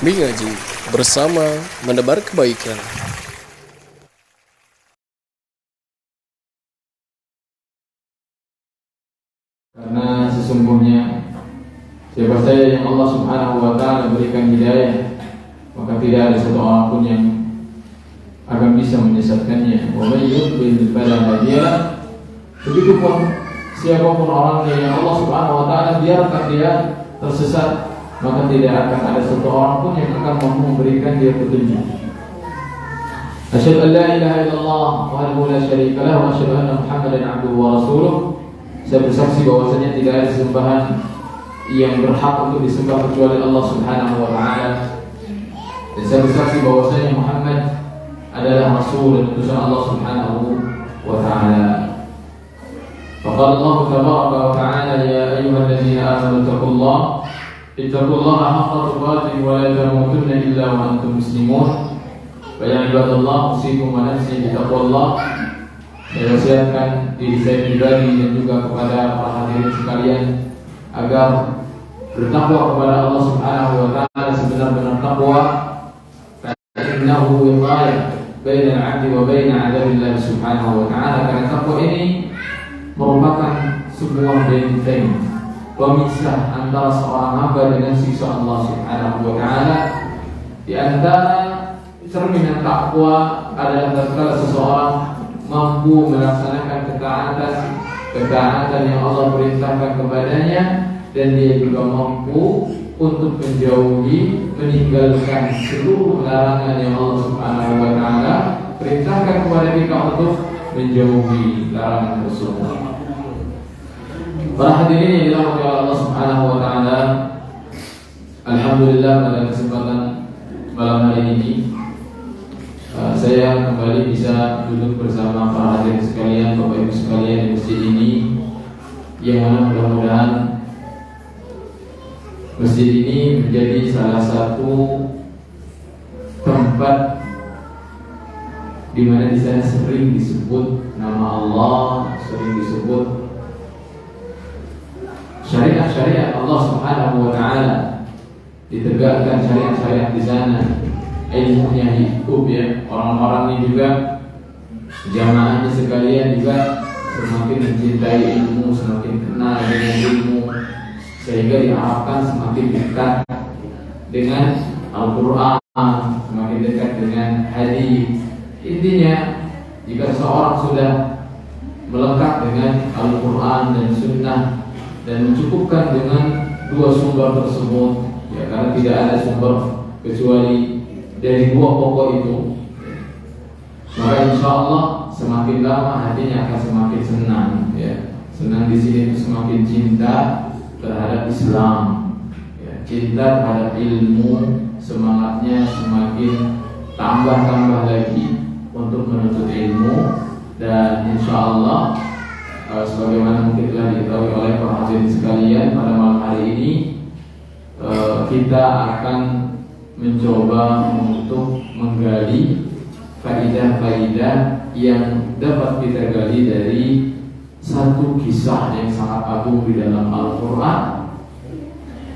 Mengaji bersama menebar kebaikan. Karena sesungguhnya siapa saja yang Allah Subhanahu wa Ta'ala berikan hidayah, maka tidak ada satu orang pun yang akan bisa menyesatkannya. Wa may yudlil fala hadiya lahu. Begitupun siapapun orangnya yang Allah Subhanahu wa Ta'ala biarkan dia tersesat, maka tidak akan ada satu orang pun yang akan memberikan dia petunjuk. Asyhadu an la ilaha illallah wahdahu la syarika lahu wa asyhadu anna Muhammadan abduhu wa rasuluh. Saya bersaksi bahwasanya tidak ada sembahan yang berhak untuk disembah kecuali Allah Subhanahu wa Ta'ala. Dan saya bersaksi bahwasanya Muhammad adalah rasul dan utusan Allah Subhanahu wa Ta'ala. Faqala Allah tabaraka wa ta'ala, ya ayyuhalladzina amanu ittaqullaha haqqa tuqatih wa la tamutunna illa wa antum muslimun. Wa ya ibadallah, usikum wa nafsi bittaqwallah. Saya wasiatkan diri saya pribadi dan juga kepada para hadirin sekalian agar bertakwa kepada Allah Subhanahu wa Ta'ala sebenar-benar takwa. Innahu wiqayah bainal 'abdi wa bain 'adzabillah Subhanahu wa Ta'ala. Karena takwa ini merupakan sebuah benteng pemisah antara seorang hamba dengan siksa Allah Subhanahu wa Ta'ala. Di antara cerminan takwa adalah tatkala seseorang mampu melaksanakan ketaatan yang Allah perintahkan kepadanya, dan dia juga mampu untuk meninggalkan seluruh larangan yang Allah Subhanahu wa Ta'ala perintahkan kepada kita untuk menjauhi larangan tersebut. Para hadirin yang dirahmati Allah Subhanahu wa Ta'ala, alhamdulillah pada kesempatan malam hari ini saya kembali bisa duduk bersama para hadirin sekalian, Bapak Ibu sekalian di masjid ini, yang mana mudah-mudahan masjid ini menjadi salah satu tempat di mana di sana sering disebut nama Allah, sering disebut syariat-syariat Allah Subhanahu wa Ta'ala, ditegakkan syariat-syariat di sana. Ilmunya hidup, ya. Orang-orang ini juga, jamaahnya sekalian juga semakin mencintai ilmu, semakin kenal dengan ilmu, sehingga diharapkan semakin dekat dengan Al-Quran, semakin dekat dengan hadis. Intinya, jika seorang sudah melekat dengan Al-Quran dan Sunnah dan mencukupkan dengan dua sumber tersebut, ya, karena tidak ada sumber kecuali dari dua pokok itu, maka insya Allah semakin lama hatinya akan semakin senang, ya. Senang di sini itu semakin cinta terhadap Islam, ya. Cinta terhadap ilmu, semangatnya semakin tambah lagi untuk menuntut ilmu. Dan insya Allah sebagaimana mungkin telah diketahui oleh para hadirin sekalian, pada malam hari ini kita akan mencoba untuk menggali faidah-faidah yang dapat kita gali dari satu kisah yang sangat agung di dalam Al-Quran,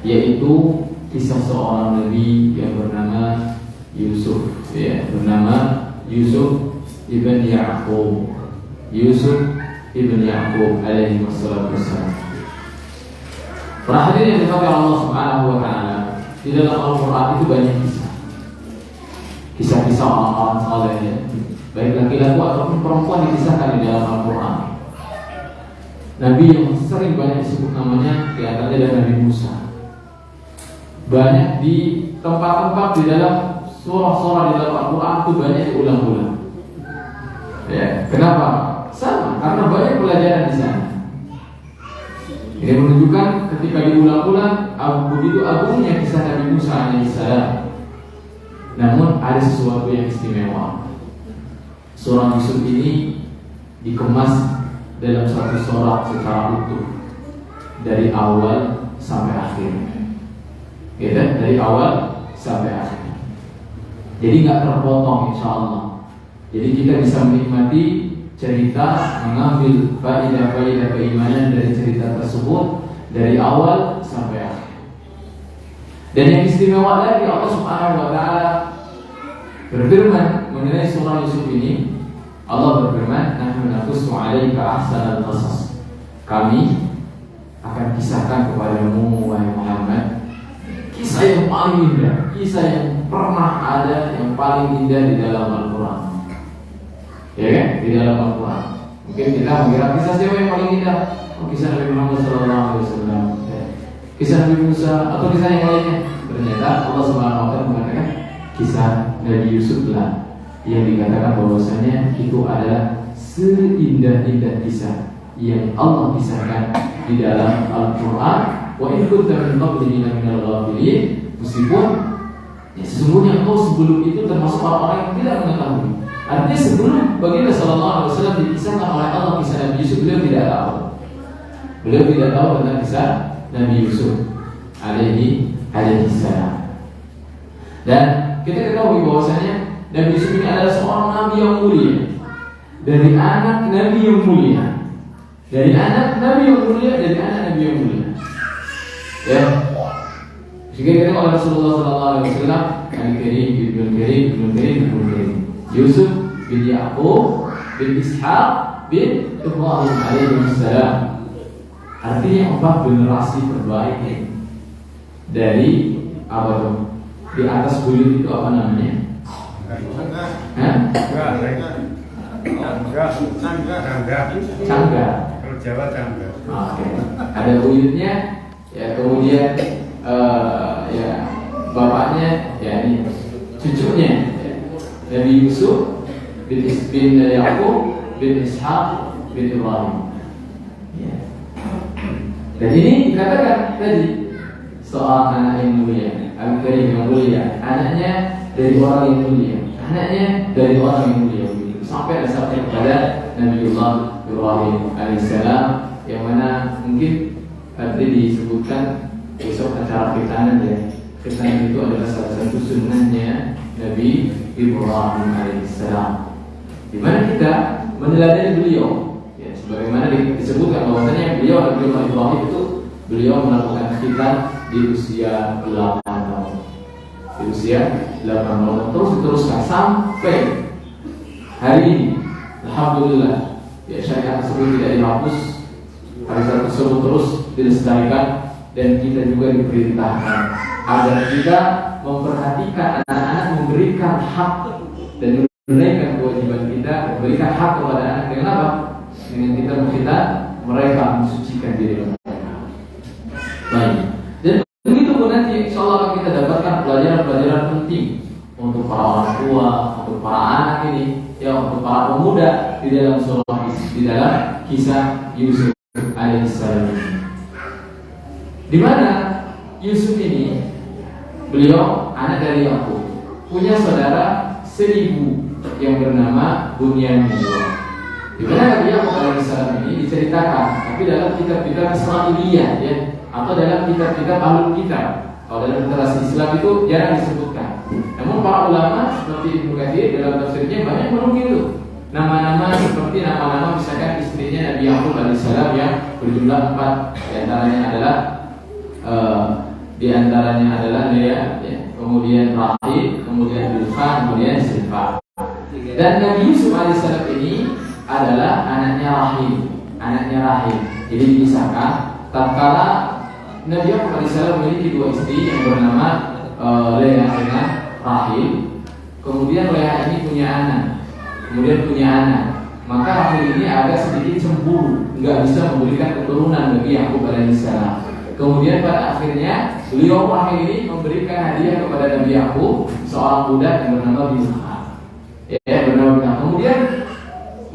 yaitu kisah seorang nabi yang bernama Yusuf, ya, bernama Yusuf ibn Ya'qub. Yusuf ibn Ya'qub alaihi wassalam. Para hadirin yang dimuliakan Allah Subhanahu wa Ta'ala, di dalam Al-Quran itu banyak kisah-kisah orang-orang saleh, ya. Baik laki-laki ataupun perempuan dikisahkan di dalam Al-Quran. Nabi yang sering banyak disebut namanya di antaranya adalah Nabi Musa. Banyak di tempat-tempat di dalam surah-surah di dalam Al-Quran itu banyak diulang-ulang. Ya, kenapa? Sama, karena banyak pelajaran di sana. Ini menunjukkan ketika diulang-ulang begitu agungnya kisah Nabi Musa alaihissalam. Namun ada sesuatu yang istimewa. Surah Yusuf ini dikemas dalam satu surah secara utuh, dari awal sampai akhir, ya, dari awal sampai akhir. Jadi nggak terpotong, insya Allah. Jadi kita bisa menikmati cerita, mengambil faidah-faidah keimanan dari cerita tersebut dari awal sampai akhir. Dan yang istimewa lagi, Allah Subhanahu wa taala berfirman mengenai surah Yusuf ini. Allah berfirman, "Nahnu naqussu 'alaika ahsanal qasas." Kami akan kisahkan kepadamu wahai Muhammad kisah yang paling indah, kisah yang pernah ada, yang paling indah di dalam Al-Quran. Ya kan? Di dalam Al-Quran. Mungkin kita mengira kisah siapa yang paling indah? Oh, kisah Nabi Muhammad SAW, kisah Nabi Musa, atau kisah yang lainnya. Ternyata Allah Subhanahu wa taala mengatakan kisah Nabi Yusuf lah yang dikatakan bahwasanya itu adalah seindah-indah kisah yang Allah kisahkan di dalam Al-Quran. Wa in kunta min qablihi laminal ghafilin. Meskipun ya, sesungguhnya engkau sebelum itu termasuk orang-orang yang tidak mengetahui. Artinya sebelum baginda sallallahu alaihi wasallam dikisahkan oleh Allah kisah Nabi Yusuf, beliau tidak tahu. Beliau tidak tahu tentang kisah Nabi Yusuf alaihi salam. Dan kita ketahui bahwasanya Nabi Yusuf ini adalah seorang nabi yang mulia, dari anak nabi yang mulia, dari anak nabi yang mulia, dari anak nabi yang mulia. Ya, sehingga kita oleh Rasulullah SAW, Al-Karim, Yusuf bin Yaqub bin Ishaq bin Ibrahim alaihissalam. Artinya 4 generasi terbaik dari apa tuh? Di atas buyut itu apa namanya? Cangga. Kalau Jawa cangga. Oke. Ada buyutnya, ya kemudian ya bapaknya, ya ini cucunya, ya. Nabi Yusuf bin Yaqub bin Ishaq bin Ibrahim. Ya. Dan ini dikatakan tadi soal anak yang mulia, Al-Karim yang mulia, anaknya dari orang yang mulia, anaknya dari orang yang mulia, sampai sampai kepada Nabiullah Ibrahim alaihissalam, yang mana mungkin tadi disebutkan besok acara khitanan ya. Khitanan itu adalah salah satu sunnahnya Nabi Ibrahim alaihissalam, di mana kita meneladani beliau. Ya, sebagaimana disebutkan bahwasanya beliau Nabi Ibrahim itu beliau melakukan khitan di usia 8 tahun. Di usia 8 tahun terus diteruskan sampai hari ini. Alhamdulillah, ya syariat tersebut tidak dihapus, syariat tersebut terus dilestarikan, dan kita juga diperintahkan agar kita memperhatikan anak-anak, memberikan hak dan menunaikan kewajiban kita, memberikan hak kepada anak. Dengan apa? Dengan kita mengkhitan mereka, mensucikan diri mereka. Baik. Dan begitu pun nanti insyaallah akan kita dapatkan pelajaran-pelajaran penting untuk para orang tua, untuk para anak ini, ya, untuk para pemuda di dalam surah, di dalam kisah Yusuf alaihissalam. Di mana Yusuf ini beliau anak dari Yakub, punya saudara 1000 yang bernama Bunyamin. Di mana Nabi Yakub alaihissalam ini diceritakan, tapi dalam kitab-kitab Israiliyah ya, atau dalam kitab-kitab Ahlul Kitab. Kalau dalam literasi Islam itu jarang disebutkan. Namun para ulama seperti Ibnu Katsir dalam tafsirnya banyak menukil itu nama-nama, seperti nama-nama misalkan istrinya Nabi Yakub alaihissalam yang berjumlah 4. Di antaranya adalah Lea, ya, kemudian Rahil, kemudian Bilha, kemudian Silpa. Dan Nabi Yusuf alaihissalam ini adalah anaknya Rahil. Jadi dipisahkan tatkala Nabi Yakub alaihissalam memiliki 2 istri yang bernama Lea dengan Rahil. Kemudian Lea ini punya anak. Maka Rahil ini agak sedikit cemburu, nggak bisa memberikan keturunan bagi Yakub alaihissalam. Kemudian pada akhirnya beliau Rahil ini memberikan hadiah kepada Nabi Yakub seorang budak yang bernama Bilha. Ya, bernama Bilha. Kemudian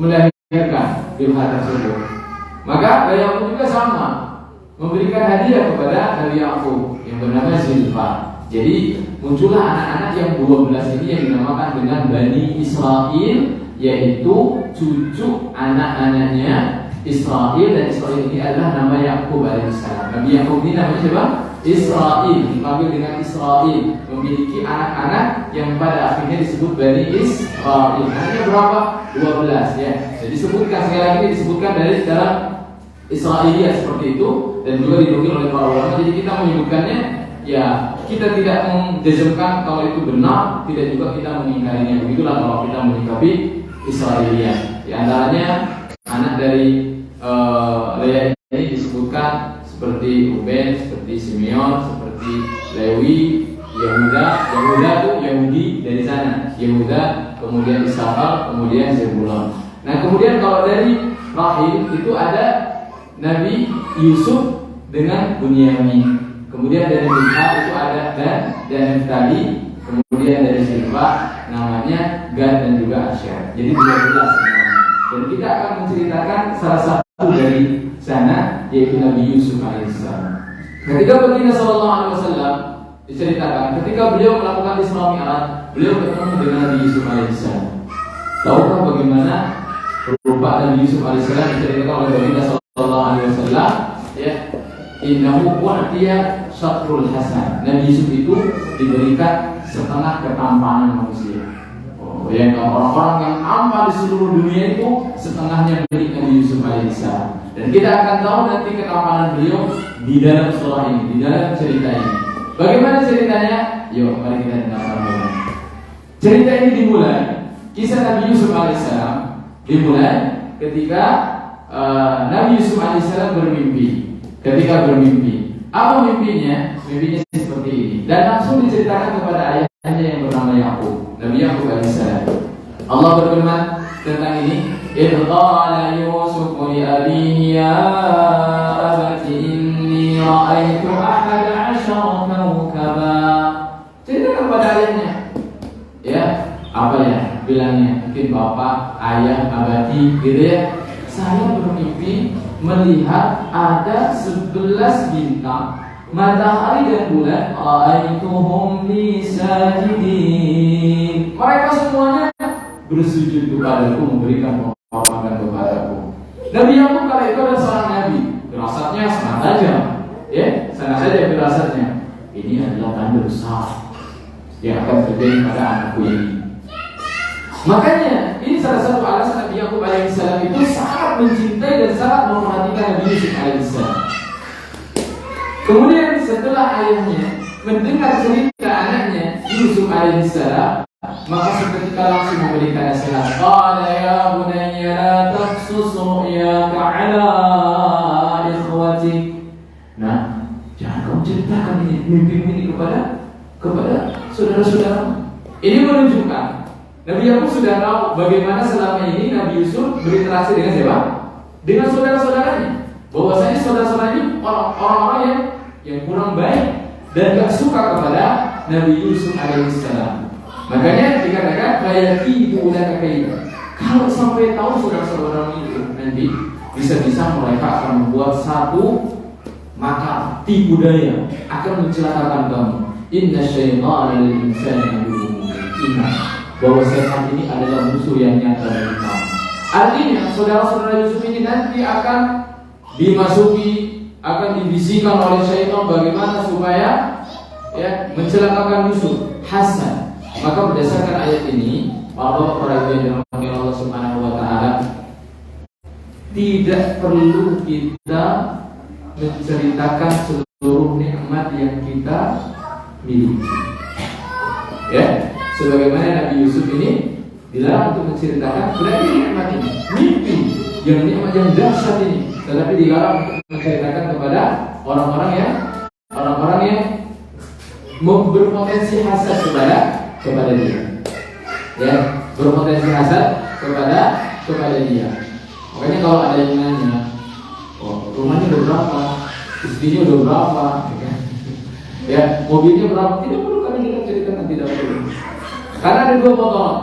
melahirkan Bilha tersebut. Maka Nabi Yakub juga sama, memberikan hadiah kepada Nabi Yakub yang bernama Zilfa. Jadi muncullah anak-anak yang 12 ini yang dinamakan dengan Bani Israel, yaitu cucu anak-anaknya Israel, dan Israel ini adalah nama Yakub alaihissalam. Nabi Yakub ini namanya siapa? Israel, dipanggil dengan Israel, memiliki anak-anak yang pada akhirnya disebut Bani Israel. Namanya berapa? 12 ya. Jadi disebutkan sekali lagi, disebutkan dari dalam Israiliyah seperti itu, dan juga dinukil oleh para ulama. Jadi kita menyebutkannya ya kita tidak menjazmkan kalau itu benar, tidak juga kita mengingkarinya. Begitulah kalau kita menyikapi Israiliyah. Di antaranya anak dari Lea ini disebutkan seperti Ruben, seperti Simeon, seperti Lewi, Yehuda itu Yahudi dari sana, Yehuda, kemudian Ishakar, kemudian Zebulon. Nah, kemudian kalau dari Rahil itu ada Nabi Yusuf dengan Bunyamin. Kemudian dari Bilha itu ada Dan dan Naftali. Kemudian dari Silva namanya Gad dan juga Asher. Jadi 12 semuanya. Dan kita akan menceritakan salah satu dari sana, yaitu Nabi Yusuf alaihissalam. Ketika baginda sallallahu alaihi wasallam diceritakan, ketika beliau melakukan Isra Mi'raj, beliau bertemu dengan Nabi Yusuf alaihissalam. Tahukah bagaimana rupa Nabi Yusuf alaihissalam diceritakan oleh baginda sallallahu alaihi wasallam? Ya, innahu wa'tiya syatrul hasan. Nabi Yusuf itu diberikan setengah ketampanan manusia. Yang orang-orang yang amal di seluruh dunia itu setengahnya milik Nabi Yusuf alaihissalam. Dan kita akan tahu nanti ketampanan beliau di dalam surah ini, di dalam cerita ini. Bagaimana ceritanya? Yuk, mari kita dengarkan. Cerita ini dimulai, kisah Nabi Yusuf alaihissalam dimulai ketika Nabi Yusuf alaihissalam bermimpi. Ketika bermimpi, apa mimpinya? Mimpinya seperti ini. Dan langsung diceritakan kepada ayahnya yang bernama Yakub, Nabi Yakub alaihissalam. Allah berfirman tentang ini, "Idh qala Yusuf li abihi ya abati inni ra'aitu ahada 'ashara kawkaba." Ceritakan kepada ayahnya. Ya, apa ya? Bilangnya mungkin bapak, ayah, abati gitu ya. Saya bermimpi melihat ada 11 bintang, matahari dan bulan. Ra'aituhum li sajidin. Mereka semuanya bersujud kepadaku, memberikan penghormatan kepadaku. Nabi Yakub kala itu adalah seorang nabi. Firasatnya sangat tajam, ya, sangat tajam firasatnya. Ini adalah tanda besar yang akan terjadi pada anakku ini. Makanya ini salah satu alasan Nabi Yakub alaihissalam itu sangat mencintai dan sangat memperhatikan Nabi Yusuf alaihissalam. Kemudian setelah ayahnya mendengar cerita anaknya Yusuf alaihissalam, maka seketika langsung memberikan nasihat. Qala ya bunayya la taqsus ru'yaka ala ikhwatik. Nah, jangan kamu ceritakan ini mimpi ini kepada saudara-saudara. Ini menunjukkan Nabi Yakub sudah tahu bagaimana selama ini Nabi Yusuf berinteraksi dengan siapa? Dengan saudara-saudaranya. Bahwasanya saudara-saudara ini orang-orang yang kurang baik dan gak suka kepada Nabi Yusuf alaihissalam. Makanya dikatakan bayaki itu udah kekainan. Kalau sampai tahu saudara-saudara itu nanti bisa-bisa mereka akan membuat satu makar tipu daya, akan mencelakakan kamu. Inna syaitana lil insani aduwwun mubin. Bahwa setan ini adalah musuh yang nyata dari kamu. Artinya saudara-saudara Yusuf ini nanti akan dimasuki, akan dibisikkan oleh syaitan bagaimana supaya ya mencelakakan Yusuf. Hasan. Maka berdasarkan ayat ini, para yang dirahmati Allah Subhanahu wa taala, tidak perlu kita menceritakan seluruh nikmat yang kita miliki. Ya, sebagaimana Nabi Yusuf ini dilarang untuk menceritakan berarti nikmat ini, mimpi yang nikmat yang dahsyat ini, tetapi dilarang untuk menceritakan kepada orang-orang yang berpotensi hasad kepada dia, ya, berpotensi hasad kepada dia. Makanya kalau ada yang nanya, oh, rumahnya udah berapa, istrinya udah berapa, ya, mobilnya berapa, tidak perlu kami kita ceritakan, tidak perlu. Karena ada dua potongan.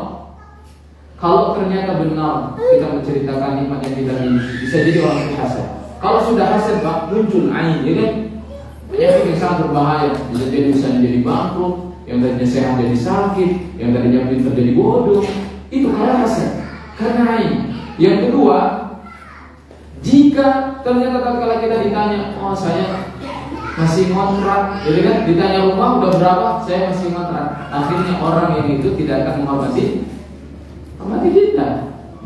Kalau ternyata benar kita menceritakan nikmat yang kita miliki, bisa jadi orang itu hasad. Kalau sudah hasad, muncul ain, ya kan? Penyakit yang sangat berbahaya, bisa jadi bangkrut. Yang tadinya sehat jadi sakit, yang tadinya pintar jadi bodoh. Itu karena hasad, karena ini. Yang kedua, jika ternyata tatkala kita ditanya, oh saya masih ngontrak, jadi kan ditanya rumah udah berapa, saya masih ngontrak. Akhirnya orang yang itu tidak akan menghormati kita.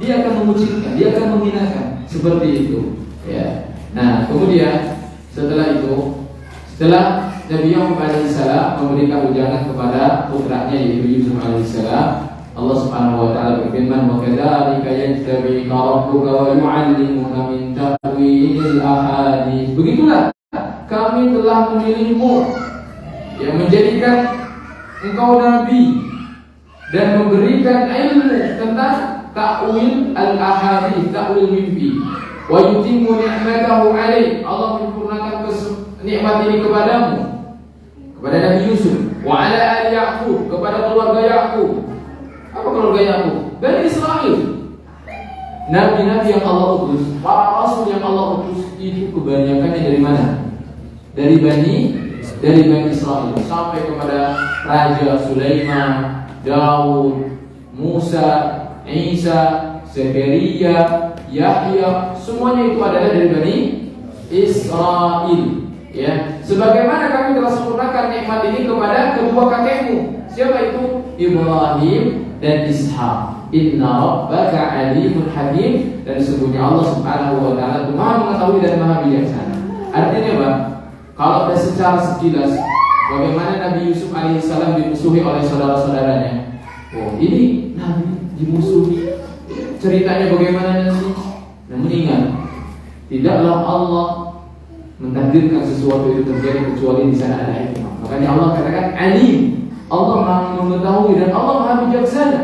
Dia akan mengucilkan, dia akan menghinakan, seperti itu. Ya. Nah, kemudian setelah Nabi Yakub alaihissalam memberikan ujangan kepada putranya yaitu Yusuf alaihissalam, Allah Subhanahu wa taala berfirman, "Wa kadzalika yajtabika rabbuka wa yu'allimuka min ta'wilil ahadits." Begitulah kami telah memilihmu, yang menjadikan engkau nabi dan memberikan ilmu tentang ta'wil al-ahadits, ta'wil mimpi. Wa yutimmu ni'matahu 'alaik. Allah menyempurnakan nikmat ini kepadamu, kepada Nabi Yusuf. Wa 'ala ali Yaqub, kepada keluarga Yaqub. Apa keluarga Yaqub? Bani Israel. Nabi-nabi yang Allah utus, para rasul yang Allah utus itu kebanyakannya dari mana? Dari Bani Israel, sampai kepada Raja Sulaiman, Daud, Musa, Isa, Zakaria, Yahya, semuanya itu adalah dari Bani Israel. Ya, sebagaimana kami telah sempurnakan nikmat ini kepada kedua kakekmu. Siapa itu? Ibrahim dan Ishak. Inna rabbaka alimun hakim. Dan sesungguhnya Allah Subhanahu wa taala itu Maha mengetahui dan Maha bijaksana. Artinya apa? Kalau ada secara sekilas bagaimana Nabi Yusuf alaihissalam dimusuhi oleh saudara-saudaranya. Oh, ini Nabi dimusuhi. Ceritanya bagaimana nanti? Namun ingat, tidaklah Allah mentakdirkan sesuatu itu terjadi kecuali di sana ada hikmah. Makanya Allah katakan alim. Allah Maha mengetahui dan Allah Maha bijaksana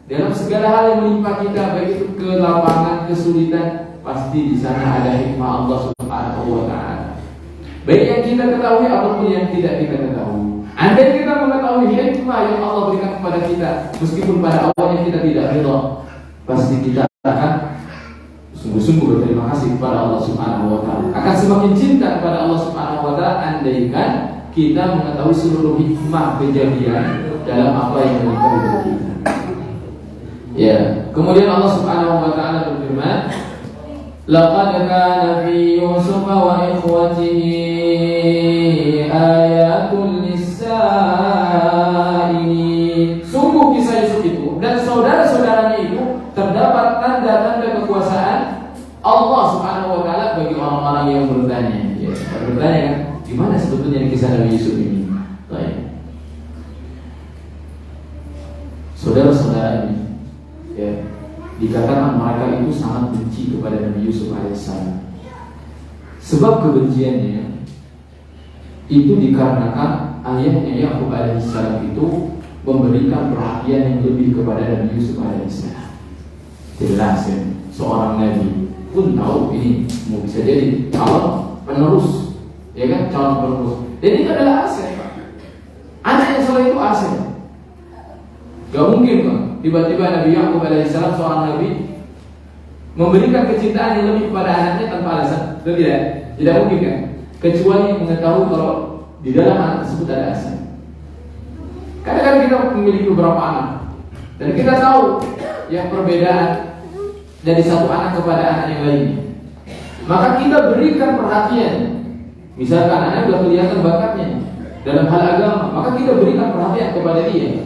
dalam segala hal yang menimpa kita, baik itu kelapangan, kesulitan, pasti di sana ada hikmah Allah Subhanahu wa taala. Baik yang kita ketahui ataupun yang tidak kita ketahui. Andai kita mengetahui hikmah yang Allah berikan kepada kita, meskipun pada awalnya kita tidak ridha, pasti kita akan sungguh-sungguh berterima kasih kepada Allah Subhanahu wa taala. Akan semakin cinta kepada Allah Subhanahu wa taala andaikan kita mengetahui seluruh hikmah kejadian dalam apa yang menimpa hidup kita. Ya, kemudian Allah Subhanahu wa taala berfirman, "Laqad kana fi Yusuf wa ikhwatihi ayatul lis-sa'ilin." Sungguh kisah Yusuf itu dan saudara-saudaranya itu terdapat tanda-tanda kekuasaan Allah Subhanahu wa taala bagi orang-orang yang bertanya. Ya, bertanya kan, gimana sebetulnya kisah Nabi Yusuf ini? Baik. Saudara-saudara ini, ya, dikatakan mereka itu sangat benci kepada Nabi Yusuf alaihissalam. Sebab kebenciannya itu dikarenakan ayahnya Yakub alaihissalam itu memberikan perhatian yang lebih kepada Nabi Yusuf alaihissalam. Jelas ya, seorang nabi pun tahu ini mau bisa jadi calon penerus, ya kan, calon penerus. Dan itu adalah aset, Pak. Anak yang soleh itu aset. Gak mungkin Pak, tiba-tiba Nabi Yakub alaihissalam seorang nabi memberikan kecintaan yang lebih kepada anaknya tanpa alasan. Itu tidak mungkin kan? Kecuali mengetahui kalau di dalam anak tersebut ada aset. Kadang-kadang kita memiliki beberapa anak dan kita tahu yang perbedaan dari satu anak kepada anak yang lainnya. Maka kita berikan perhatian. Misalkan anak sudah kelihatan bakatnya dalam hal agama, maka kita berikan perhatian kepada dia.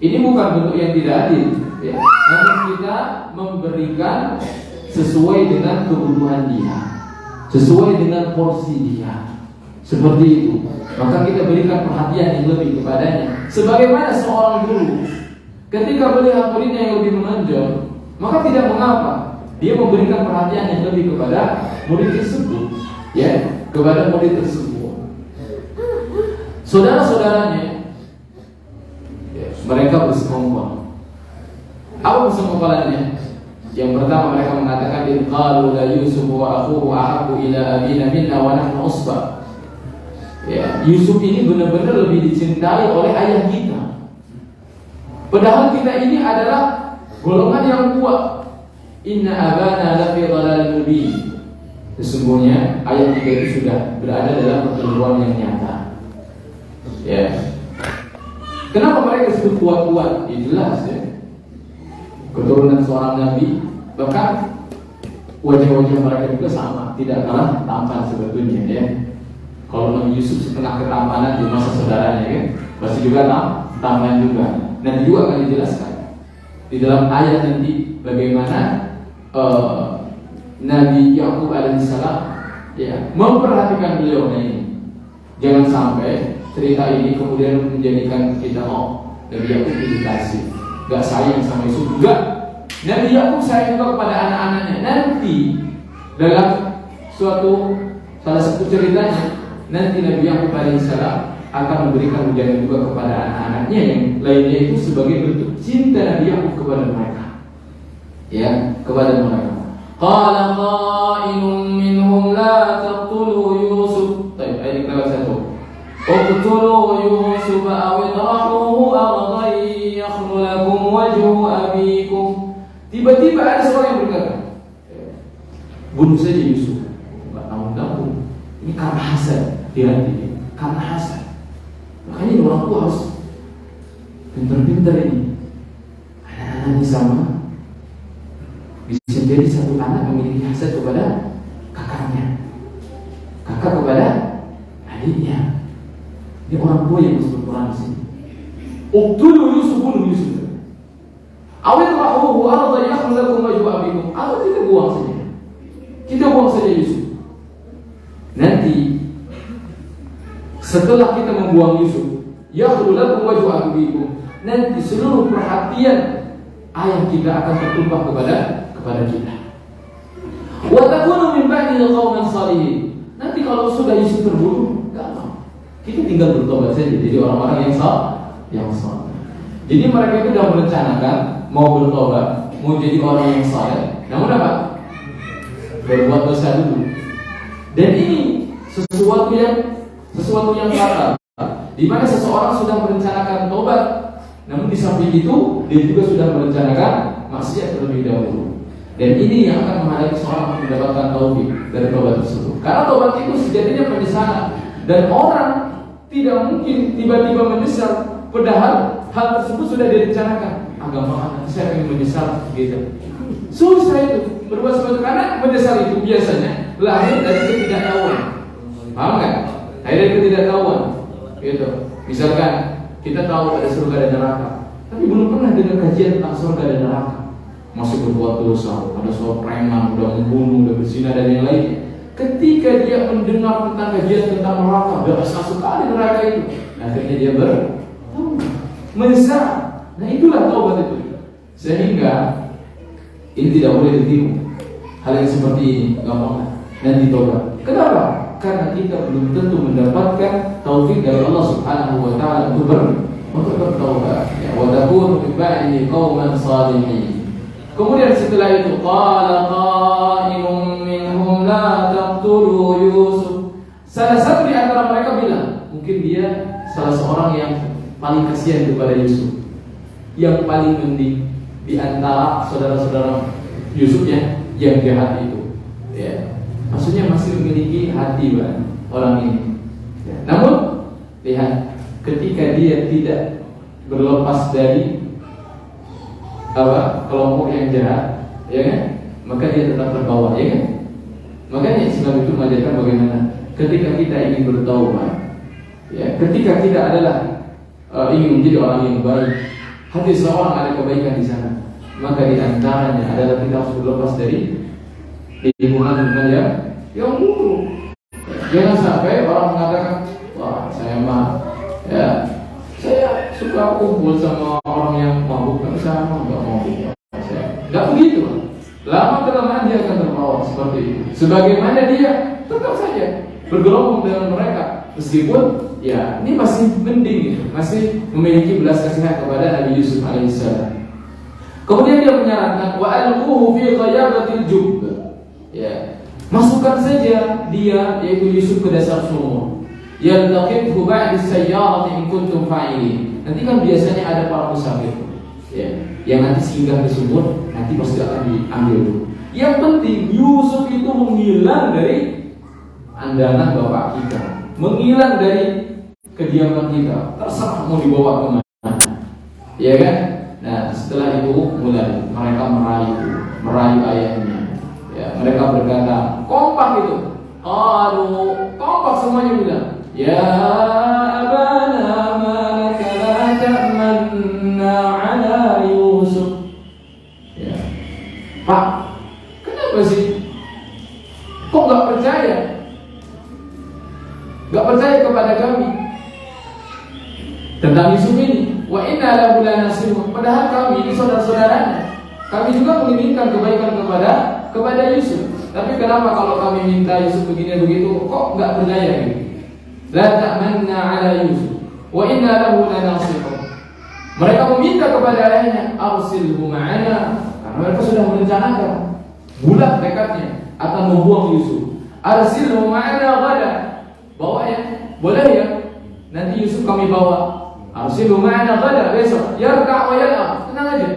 Ini bukan bentuk yang tidak adil, ya. Namun kita memberikan sesuai dengan kebutuhan dia, sesuai dengan porsi dia. Seperti itu. Maka kita berikan perhatian yang lebih kepadanya. Sebagaimana seorang guru ketika melihat muridnya yang lebih menonjol, maka tidak mengapa dia memberikan perhatian yang lebih kepada murid tersebut, ya, kepada murid tersebut. Saudara-saudaranya, ya, mereka bersekongkol. Apa persekongkolannya? Yang pertama mereka mengatakan qalu la Yusuf wa akhuhu ahabbu ila abina minna wa nahnu usbah. Ya, Yusuf ini benar-benar lebih dicintai oleh ayah kita. Padahal kita ini adalah golongan yang kuat. Inna abana lafi dhalalin mubin. Sesungguhnya ayah kita itu sudah berada dalam perkeliruan yang nyata. Ya. Kenapa mereka disebut kuat-kuat? Ya, jelas ya. Keturunan seorang nabi, bahkan wajah-wajah mereka juga sama, tidak kalah tampan sebetulnya ya. Kalau Nabi Yusuf setengah ketampanan di masa saudaranya kan, pasti juga tampan juga. Dan juga akan dijelaskan di dalam ayat nanti bagaimana Nabi Yakub alaihissalam ya memperhatikan beliau ini. Jangan sampai cerita ini kemudian menjadikan kita Nabi Yakub dikasih, gak sayang sama Yusuf. Enggak, Nabi Yakub sayang juga kepada anak-anaknya. Nanti dalam salah satu ceritanya, nanti Nabi Yakub alaihissalam akan memberikan ujian juga kepada anak-anaknya yang lainnya itu sebagai bentuk cinta Nabi Yakub kepada mereka. Ya, kepada mereka. Qala qailun minhum la taqtulu Yusuf. Baik, ayat ke-1. Uqtulu Yusuf aw idrahuhu ardan yakhlu lakum wajhu abikum. Tiba-tiba ada seorang yang berkata, bunuh saja Yusuf. Enggak tahu. Ini karena hasad di hati, karena hasad. Makanya orang tua harus pintar-pintar ini. Anak-anak sama. Bisa jadi satu anak memiliki hasad kepada kakaknya, kakak kepada adiknya. Ini orang tua yang harus berperan di sini. Uqtulu Yusuf, bunuh Yusuf. Awet rahuhu arda yakhlu lakum wajhu abikum. Atau kita buang saja. Kita buang saja Yusuf. Nanti setelah kita membuang Yusuf, yakhlu lakum wajhu abikum, nanti seluruh perhatian ayah kita akan tertumpah kepada kita. Wa takunu min ba'dihi qauman salihin. Nanti kalau sudah Yusuf terbunuh, gampang. Kita tinggal bertobat saja jadi orang-orang yang saleh. Jadi mereka itu sudah merencanakan mau bertobat, mau jadi orang yang saleh. Namun apa? Berbuat dosa dulu. Dan ini sesuatu yang fatal. Di mana seseorang sudah merencanakan tobat, namun di samping itu dia juga sudah merencanakan maksiat terlebih dahulu. Dan ini yang akan menghalangi seorang mendapatkan taufik dari tobat tersebut. Karena tobat itu sejatinya penyesalan, dan orang tidak mungkin tiba-tiba menyesal padahal hal tersebut sudah direncanakan. Agama saya ingin menyesal gitu. Susah itu berbuat sesuatu, karena menyesal itu biasanya lahir dari ketidaktahuan. Paham kan? Lahir dari ketidaktahuan. Gitu. Misalkan kita tahu ada surga dan neraka, tapi belum pernah dengar kajian tentang surga dan neraka. Masih berbuat dosa, ada seorang preman, udah membunuh, udah berzina dan yang lainnya. Ketika dia mendengar tentang kajian tentang neraka, berasa sekali neraka itu, akhirnya dia menyesal. Nah itulah taubat itu. Sehingga ini tidak boleh ditiru. Hal yang seperti ini gampang dan ditaubat. Kenapa? Karena kita belum tentu mendapatkan taufik dari Allah Subhanahu wa taala untuk bertaubat. Ya, wa takunu min ba'dihi qauman salihin. Kemudian setelah itu qala qailun minhum la taqtulu Yusuf. Salah satu di antara mereka bilang, mungkin dia salah seorang yang paling kasihan kepada Yusuf, yang paling mending di antara saudara-saudara Yusuf yang jahat itu. Ya. Maksudnya masih memiliki hati orang ini. Ya. Namun lihat, ketika dia tidak berlepas dari kelompok yang jahat, ya kan? Maka dia tetap terbawa, ya kan? Makanya Islam itu mengajarkan bagaimana ketika kita ingin bertaubat, ya, ketika kita adalah ingin menjadi orang yang baik, hati seorang ada kebaikan di sana, maka di antaranya adalah kita harus berlepas dari lingkungan yang buruk. Jangan sampai orang mengatakan, wah saya mah, ya saya suka kumpul sama orang yang mabuk, kan saya mah nggak mabuk. Nggak begitu. Lama kelamaan dia akan terbawa seperti itu. Sebagaimana dia tetap saja bergerombol dengan mereka, meskipun ya ini masih mending, masih memiliki belas kasihan kepada Nabi Yusuf alaihissalam. Kemudian dia menyarankan wa alquhu fi ghayyabatil jubb. Ya, masukkan saja dia, yaitu Yusuf, ke dasar sumur. Yaltaqithu ba'da sayyarati in kuntum fa'ilin. Nanti kan biasanya ada para musafir, ya, yang nanti singgah ke sumur, nanti pasti akan diambil dulu. Yang penting Yusuf itu menghilang dari andanan bapak kita, menghilang dari kediaman kita, terserah mau dibawa kemana, ya kan? Nah setelah itu mulai mereka merayu ayahnya. Ya, mereka berkata, kompak itu. Kompak semuanya bilang, ya abana malaka la ta'manna ala Yusuf. Ya. Pak, kenapa sih? Kok gak percaya? nggak percaya kepada kami tentang Yusuf ini. Wa inna lahu lanasihun. Padahal kami ini saudara-saudaranya. Kami juga menginginkan kebaikan kepada Yusuf. Tapi kenapa kalau kami minta Yusuf begini begitu, kok nggak percaya gitu? La ta'manna ala Yusuf. Wa inna lahu lanasihun. Mereka meminta kepada ayahnya, arsilhu ma'ana. Karena mereka sudah merencanakan, bulat tekadnya akan membuang Yusuf. Arsilhu ma'ana ghadan. Bawa ya, boleh ya. Nanti Yusuf kami bawa. Arsilhu ma'ana ghadan, besok. Yarka' wa yal'ab. Tenang aja.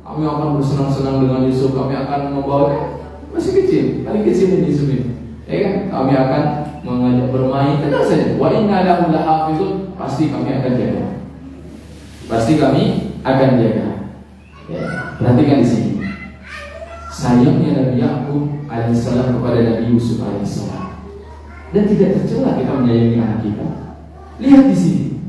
Kami akan bersenang-senang dengan Yusuf. Kami akan membawa. Masih kecil, paling kecil ini Yusuf ini. Ya kan? Kami akan mengajak bermain. Tenang saja. Wa inna lahu lahafizun. Pasti kami akan jaga. Pasti kami akan jaga. Ya, perhatikan di sini. Sayangnya Nabi Yakub alaihissalam kepada Nabi Yusuf alaihissalam. Dan tidak tercela kita menyayangi anak kita. Lihat di sini.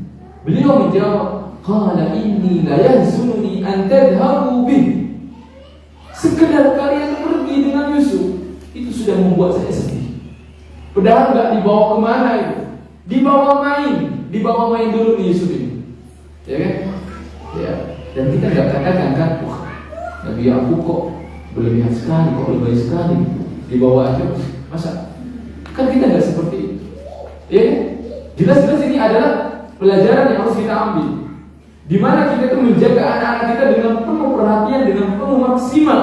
Beliau menjawab, qala inni la yahzununi an tadhhabu bih. Sekedar kalian pergi dengan Yusuf itu sudah membuat saya sedih. Padahal enggak dibawa kemana itu. Dibawa main dulu nih Yusuf ini. Ya kan? Ya. Dan kita enggak katakan kan, wah, Nabi Yakub kok berlebihan sekali, kok lebay sekali. Dibawa aja, masa? Kan kita enggak seperti itu. Ya kan? Jelas-jelas ini adalah pelajaran yang harus kita ambil. Di mana kita itu menjaga anak-anak kita dengan penuh perhatian, dengan penuh maksimal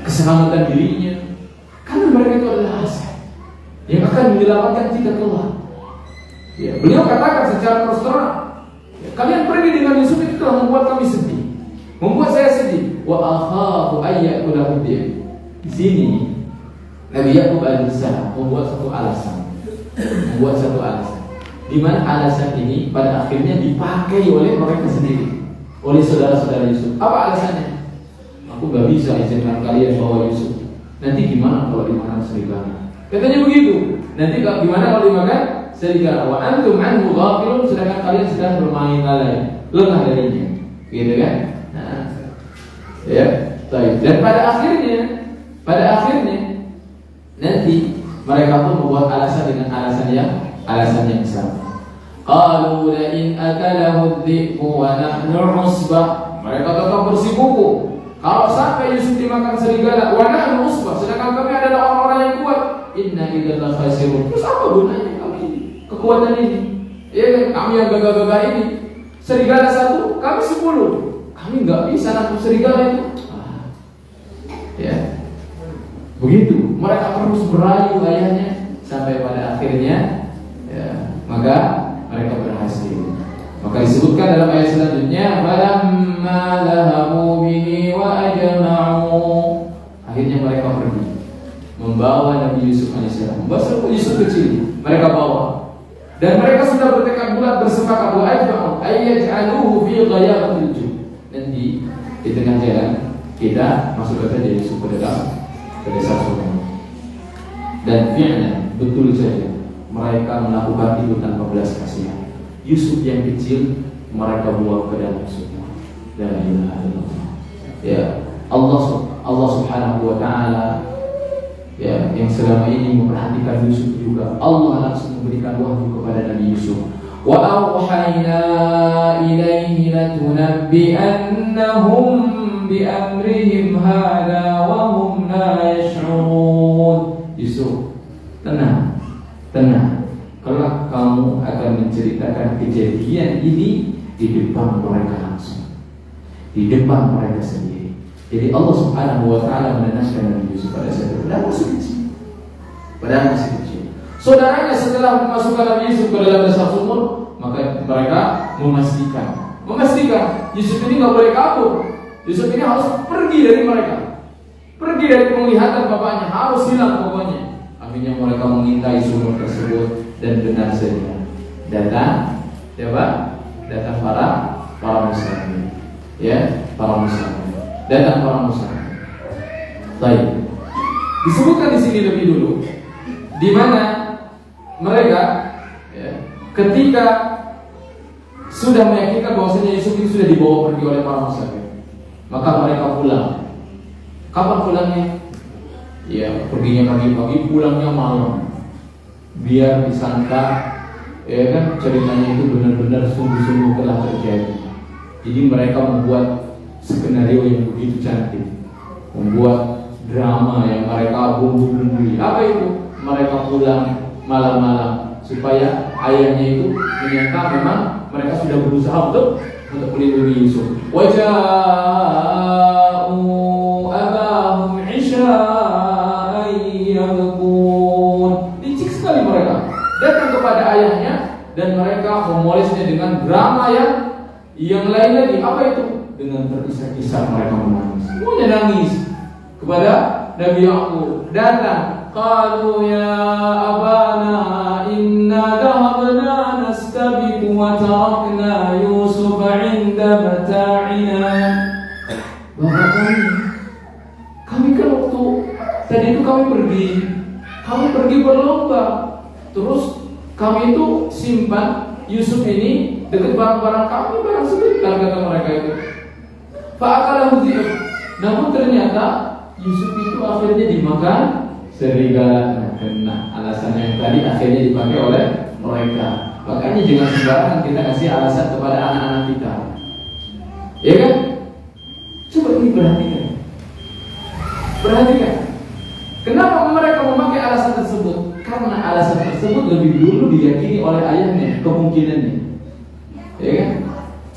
keselamatan dirinya. Karena mereka itu adalah aset yang akan menyelamatkan kita kelak. Ya, beliau katakan secara terus terang, ya, kalian pergi dengan Yusuf itu telah membuat kami sedih, membuat saya sedih. Wa akhafu ayyakula hudiyah. Di sini Nabi Yakub alaihissalam membuat satu alasan, di mana alasan ini pada akhirnya dipakai oleh mereka sendiri, oleh saudara-saudara Yusuf. Apa alasannya? Aku gak bisa izinkan kalian bawa Yusuf. Nanti gimana kalau dimakan serigala? Katanya begitu. Nanti gimana kalau dimakan serigala? Wa antum anhu ghafilun, sedangkan kalian sedang bermain lalai, lengah darinya. Gitu kan? Nah, ya, baik. Dan pada akhirnya nanti mereka pun membuat alasan dengan alasan yang sama. Qalu la in akalahu adh-dhi'bu wa nahnu 'usbah. Mereka tetap bersikuku. Kalau sampai Yusuf dimakan serigala, wa nahnu 'usbah, sedangkan kami adalah orang-orang yang kuat, inna idzal la khasirun. Terus apa gunanya kami kekuatan ini? Ya, kami yang gagah-gagah ini. Serigala 1, kami 10. Kami enggak bisa nangkap serigala itu. Ya. Begitu. Mereka terus merayu ayahnya sampai pada akhirnya, ya, maka mereka berhasil. Maka disebutkan dalam ayat selanjutnya, falamma dhahabu bihi wa ajma'u. Akhirnya mereka pergi membawa Nabi Yusuf alaihissalam. Membawa Yusuf kecil, mereka bawa. Dan mereka sudah bertekad bulat bersepakat wa ajma'u ayyaj'aluhu fi ghayabatil jub. Nanti di tengah jalan kita masuk saja Yusuf ke desa sungai. Dan fi'lan betul saja mereka melakukan itu tanpa belas kasihan. Yusuf yang kecil mereka buang ke dalam sungai. La ilaha illallah. Ya, Allah Subhanahu wa taala, ya, yang selama ini memperhatikan Yusuf juga, Allah langsung memberikan wahyu kepada Nabi Yusuf. Wa auhayna ilaihi latunabbi'annahum bi amrihim hadha wa hum la yash'urun. Yusuf, tenang. Kelak kamu akan menceritakan kejadian ini di depan mereka langsung, di depan mereka sendiri. Jadi Allah Subhanahu wa taala menenangkan Nabi Yusuf pada saat itu. Padahal masih kecil. Saudaranya setelah memasukkan Nabi Yusuf ke dalam desa sumur, maka mereka memastikan Yusuf ini nggak boleh kabur. Yusuf ini harus pergi dari mereka, pergi dari penglihatan bapaknya, harus hilang pokoknya. Akhirnya mereka mengintai sumur tersebut dan benar saja datang para musafir, ya, datang para musafir. Baik, disebutkan di sini lebih dulu, di mana mereka, ya, ketika sudah meyakinkan bahwasanya Yusuf ini sudah dibawa pergi oleh para musafir, maka mereka pulang. Kapan pulangnya? Ya, perginya pagi-pagi, pulangnya malam. biar disangka ya kan ceritanya itu benar-benar sungguh-sungguh telah terjadi. Jadi mereka membuat skenario yang begitu cantik, membuat drama yang mereka bumbu-bumbui. Apa itu? Mereka pulang malam-malam supaya ayahnya itu menyangka memang mereka sudah berusaha untuk melindungi Yusuf. Waja'u abahum 'isha'an yabkun. Licik sekali mereka. Datang kepada ayahnya dan mereka memolesnya dengan drama yang lain lagi. Apa itu? Dengan terisak-isak mereka menangis. Semuanya nangis kepada Nabi Ya'qub. Datang, qalu ya abana inna dhahabna nastabiqu wa tarakna Yusuf 'inda mata'ina. Bapak kami kan waktu tadi itu kami pergi berlomba. Terus kami itu simpan Yusuf ini dekat barang-barang kami, barang sebentar kata mereka itu. Fa'akalahu dhi'b. Namun ternyata Yusuf itu akhirnya dimakan serigala. Nah, alasannya yang tadi akhirnya dipakai oleh mereka. Makanya jangan sembarangan kita kasih alasan kepada anak-anak kita. Ya kan? Coba ini perhatikan. Kenapa mereka memakai alasan tersebut? Karena alasan tersebut lebih dulu diyakini oleh ayahnya, kemungkinannya. Ya kan?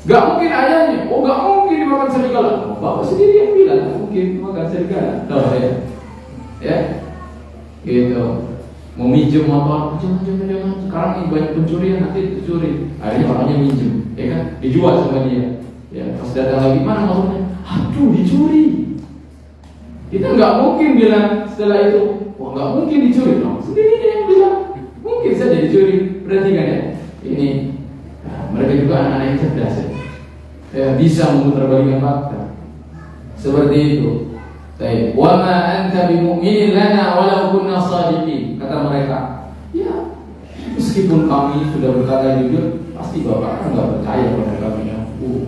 Gak mungkin ayahnya, gak mungkin dimakan serigala. Bapak sendiri yang bilang gak mungkin dimakan serigala. Tahu ya? Ya, gitu. Mau minjem motor, jangan. Sekarang ini banyak pencurian, nanti dicuri. Akhirnya orangnya minjem, ya kan? Dijual sama dia. Ya, pas datang lagi mana motornya? Aduh, dicuri. Kita nggak mungkin bilang setelah itu, wah nggak mungkin dicuri dong. Sendiri dia yang bilang, mungkin saja dicuri. Perhatikan ya, ini mereka juga anak-anak yang cerdas ya, bisa memutarbalikkan fakta. Seperti itu. Baik. Wa ma anta bimu'minin lana walau kunna shadiqin. Kata mereka, ya meskipun kami sudah berkata jujur, pasti bapak kan nggak percaya pada kami ya.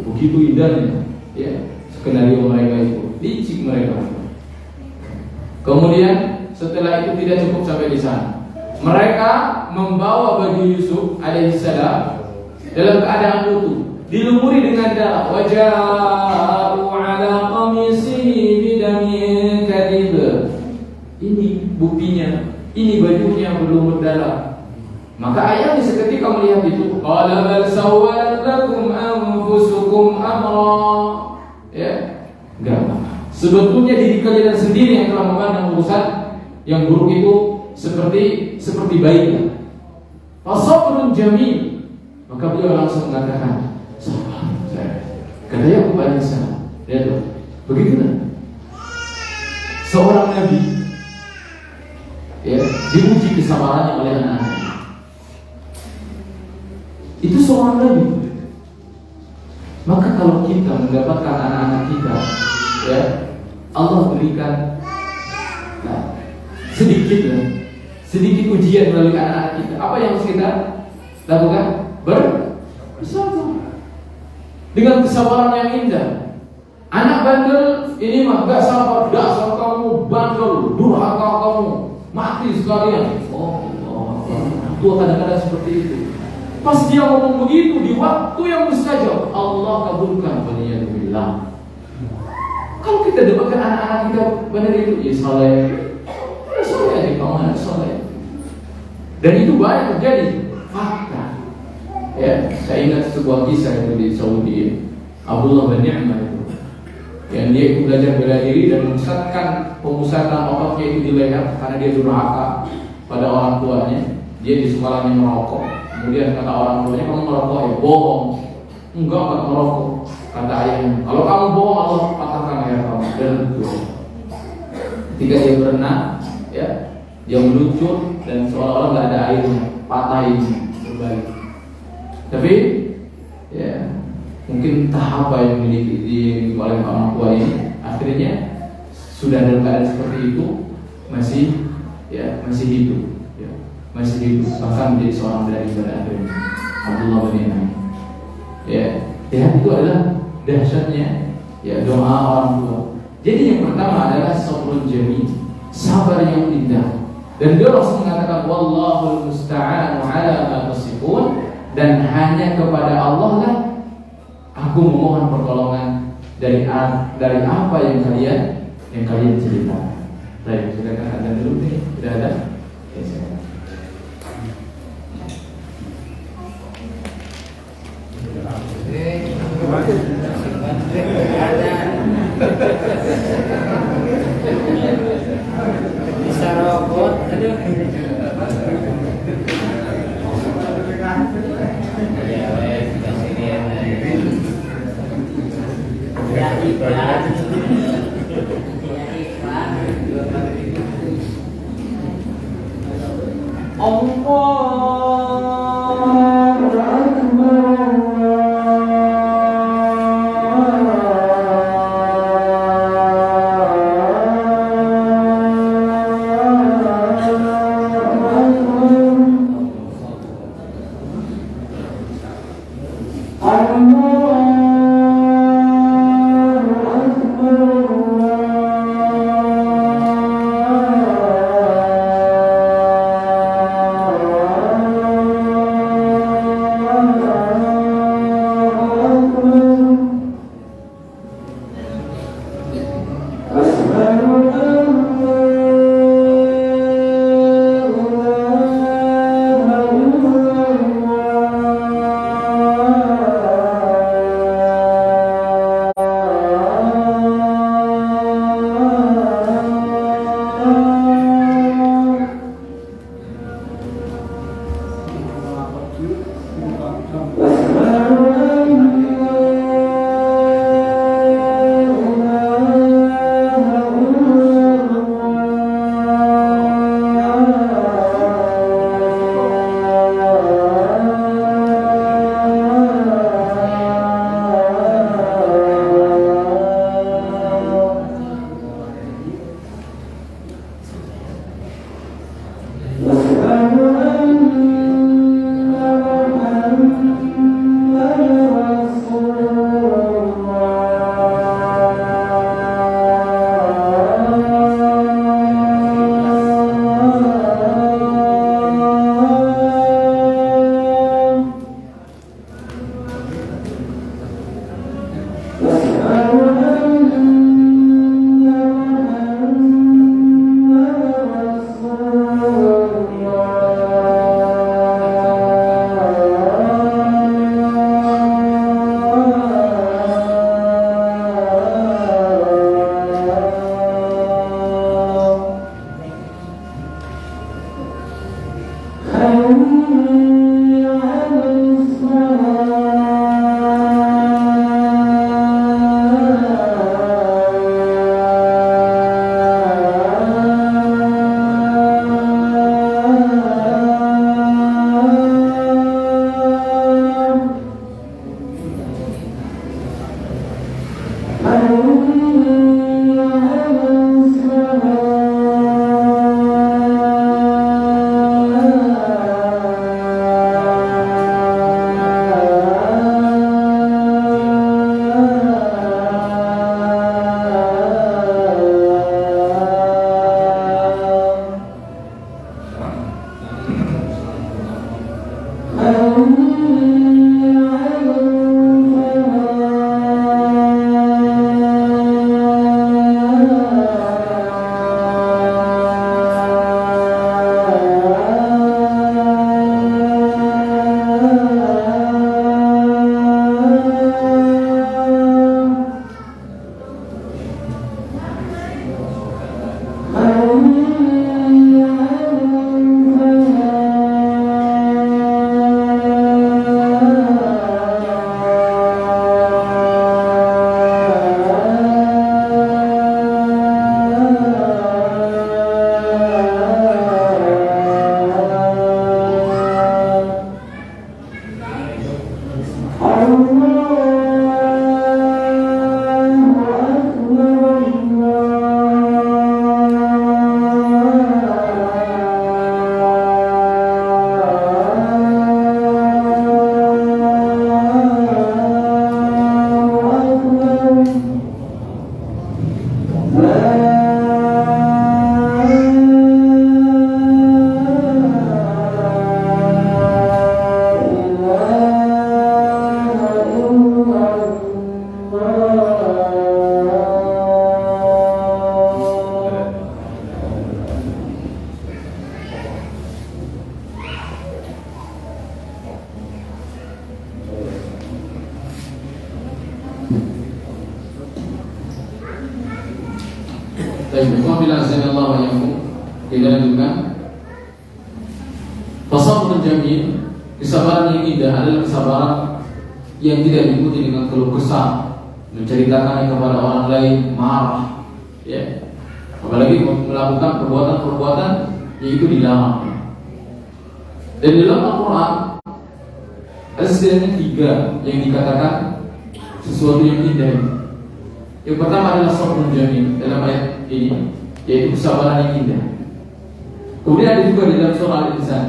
Begitu indahnya, ya skenario mereka itu, licik mereka. Kemudian setelah itu tidak cukup sampai di sana. Mereka membawa baju Yusuf alaihissalam dalam keadaan utuh, dilumuri dengan darah. Waja'u 'ala qamisihi bidamin kadhib. Ini buktinya, ini bajunya belum berdarah. Maka ayahnya seketika melihat itu, qala bal sawwalat lakum anfusukum amra. Ya, enggak. Sebetulnya diri kalian sendiri yang telah memandang urusan yang buruk itu seperti baiknya. Fasabrun jamil. Maka beliau langsung mengatakan, sabar. Kata Ya'qub alaihissalam, lihat tuh, begitu seorang nabi, ya, diuji kesabarannya oleh anak-anaknya. Itu seorang nabi. Maka kalau kita mendapatkan anak-anak kita, ya, Allah berikan sedikit ujian melalui anak-anak kita. Apa yang harus kita lakukan? Bersabar dengan kesabaran yang indah. Anak bandel ini mah gak sabar, dasar kamu bandel, durhaka kamu, mati sekalian. Tua kadang-kadang seperti itu. Pas dia ngomong begitu di waktu yang mustajab, Allah kabulkan. Waliyadzubillah. Kalau kita dapatkan anak-anak kita benar itu, ya saleh aja, kamu anak saleh. Dan itu banyak terjadi, fakta. Ya, saya ingat sebuah kisah itu di Saudi, Abdullah bin Ni'mah itu, yang dia itu belajar bela diri dan pemusatan otaknya itu di leher karena dia durhaka pada orang tuanya. Dia di sekolahnya merokok. Kemudian kata orang tuanya, kamu merokok ya? Bohong. Enggak merokok. Kata ayahnya, kalau kamu bohong Allah patahkan leher kamu. Dan betul. Ketika dia berenang, ya, dia meluncur dan seolah-olah nggak ada airnya, patahin berbalik. Tapi, ya, mungkin entah apa yang dimiliki oleh orang tua ini, akhirnya sudah dalam keadaan seperti itu masih hidup, ya, masih hidup, bahkan menjadi seorang dari pada akhirnya Abdullah bin Ni'mah. Ya, itu adalah dahsyatnya ya doa orang tua. Jadi yang pertama adalah sabrun jamil, sabar yang indah. Dan dia langsung mengatakan wallahul musta'an. hanya kepada Allah lah aku memohon pertolongan dari apa yang kalian ceritakan. Baik, silakan ada dulu nih, sudah ada? Ya, silakan. Bisa robot, aduh. Ya, baik, kasih dia. Ya, iklan. Ya, iklan. Baik, bila Allah wa yakum, kita lanjutkan. Fasabrun jamil, kesabaran yang indah adalah kesabaran yang tidak diikuti dengan keluh kesah, menceritakan kepada orang lain, marah, ya. Apalagi melakukan perbuatan-perbuatan yang itu dilarang. Dan dalam Al-Quran ada setidaknya 3 yang dikatakan sesuatu yang indah. Yang pertama adalah sabrun jamil dalam ayat ini, yaitu kesabaran yang indah. Kemudian ada juga di dalam surah Al-Insan,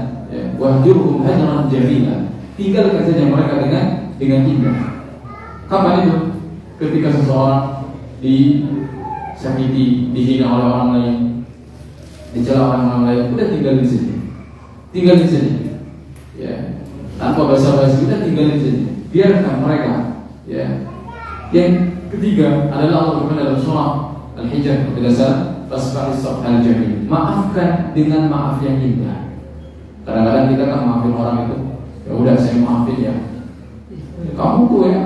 wahjurhum hajran jamila, tinggalkan saja mereka dengan indah. Kapan itu? Ketika seseorang disakiti, dihina oleh orang lain, dicela oleh orang lain, udah tinggalin saja, tinggalin saja, ya, tanpa basa-basi, kita tinggalin saja, biarkan mereka, ya. Yang ketiga adalah Allah berfirman dalam surah Al-Hijr penjelasan fasfa'is safhal jamil, maafkan dengan maaf yang indah. Kadang-kadang kita kan maafin orang itu, ya udah saya maafin ya, kamu tuh ya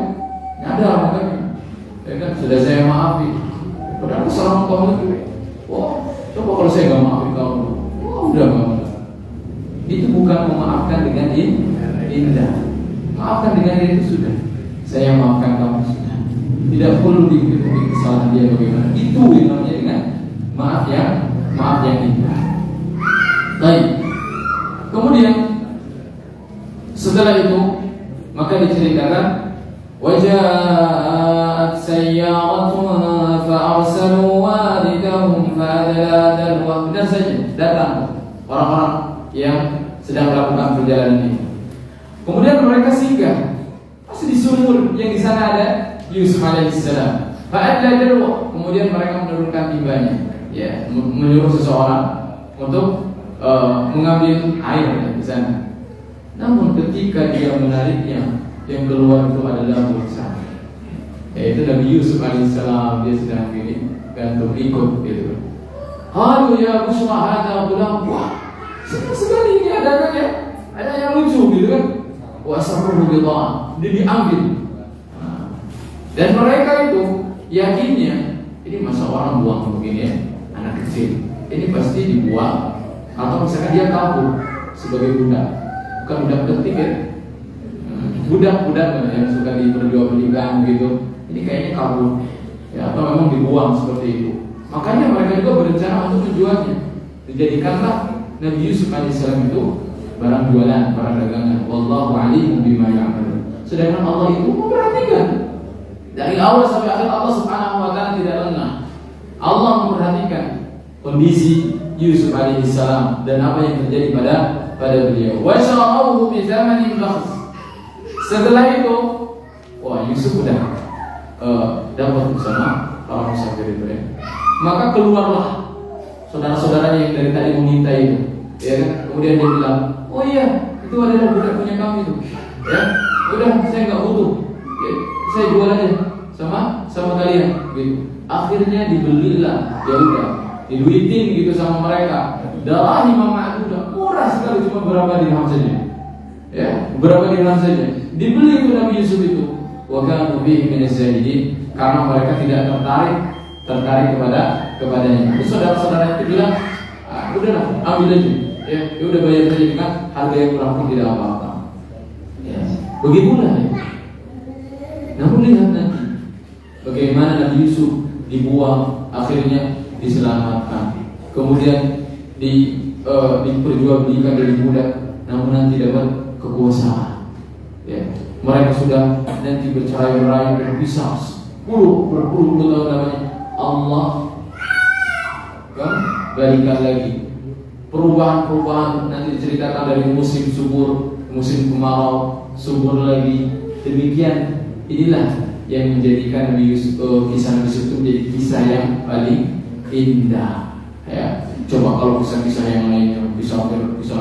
nyadar makanya, ya kan sudah saya maafin, padahal kesalahan kamu itu, wah coba kalau saya nggak maafin kamu, wah udah kamu, itu bukan memaafkan dengan indah, maafkan dengan itu sudah, saya maafkan kamu sudah. Tidak perlu diikuti kesalahan dia bagaimana. Itu yang namanya dengan maaf yang indah. Baik. Kemudian setelah itu maka diceritakan waja'at sayyaratun fa'arsalu waridahum fa'adla dalwa. Dan saja datang orang-orang yang sedang melakukan perjalanan ini. Kemudian mereka singgah masih di sumur yang di sana ada Yusuf alaihissalam. Fa'adla dalwa, kemudian mereka menurunkan timbanya, ya, menyuruh seseorang untuk mengambil air di sana. Namun ketika dia menariknya, yang keluar itu adalah busa, yaitu Nabi Yusuf alaihissalam. Dia sedang ini gantung ikut gitu. Halu ya Busra hadza gulam. Wah, senang sekali ini ada yang lucu gitu kan. Wa sarruhu bidan, dia diambil. Dan mereka itu yakinnya ini masa orang buang begini ya, anak kecil ini pasti dibuang, atau misalkan dia kabur sebagai budak, bukan budak penting ya, budak-budak yang suka diperjualbelikan gitu, ini kayaknya kabur ya, atau memang dibuang seperti itu. Makanya mereka juga berencana untuk menjualnya, dijadikanlah Nabi Yusuf alaihissalam itu barang jualan, barang dagangan. Wallahu alimun bima ya'malun. Sedangkan Allah itu memperhatikan dari awal sampai akhir. Allah subhanahu wa ta'ala tidak lengah. Allah memperhatikan kondisi Yusuf alaihissalam dan apa yang terjadi pada beliau. Wa syara'uhu bi thamanin bakhs. Setelah itu, wah Yusuf sudah dapat bersama para musafir itu ya. Maka keluarlah saudara-saudaranya yang dari tadi meminta itu, ya kan? Kemudian dia bilang, oh iya, itu adalah budak punya kami itu, ya. Udah, saya nggak butuh, ya, saya jual aja sama kalian, gitu. Akhirnya dibelilah, ya udah, diduitin gitu sama mereka. Darahim ma'dudah, murah sekali, cuma berapa dirham saja, ya, berapa dirham saja. Dibeli itu Nabi Yusuf itu. Wa kanu bihi min az-zahidin, karena mereka tidak tertarik kepadanya. Terus saudara-saudara itu bilang, udahlah, ambil aja, ya udah bayar saja dengan harga yang murah pun tidak apa-apa. Ya, begitulah ya. Namun lihat nanti bagaimana Nabi Yusuf dibuang, akhirnya diselamatkan, kemudian diperjualbelikan dari budak, namun nanti dapat kekuasaan. Ya, mereka sudah nanti bercerai-berai, berpisah berpuluh-puluh tahun namanya. Allah kan balikan lagi, perubahan nanti diceritakan dari musim subur, musim kemarau, subur lagi. Demikian inilah yang menjadikan Nabi Yusuf, kisah Nabi Yusuf itu menjadi kisah yang paling indah. Ya, coba kalau kisah-kisah yang lainnya, kisah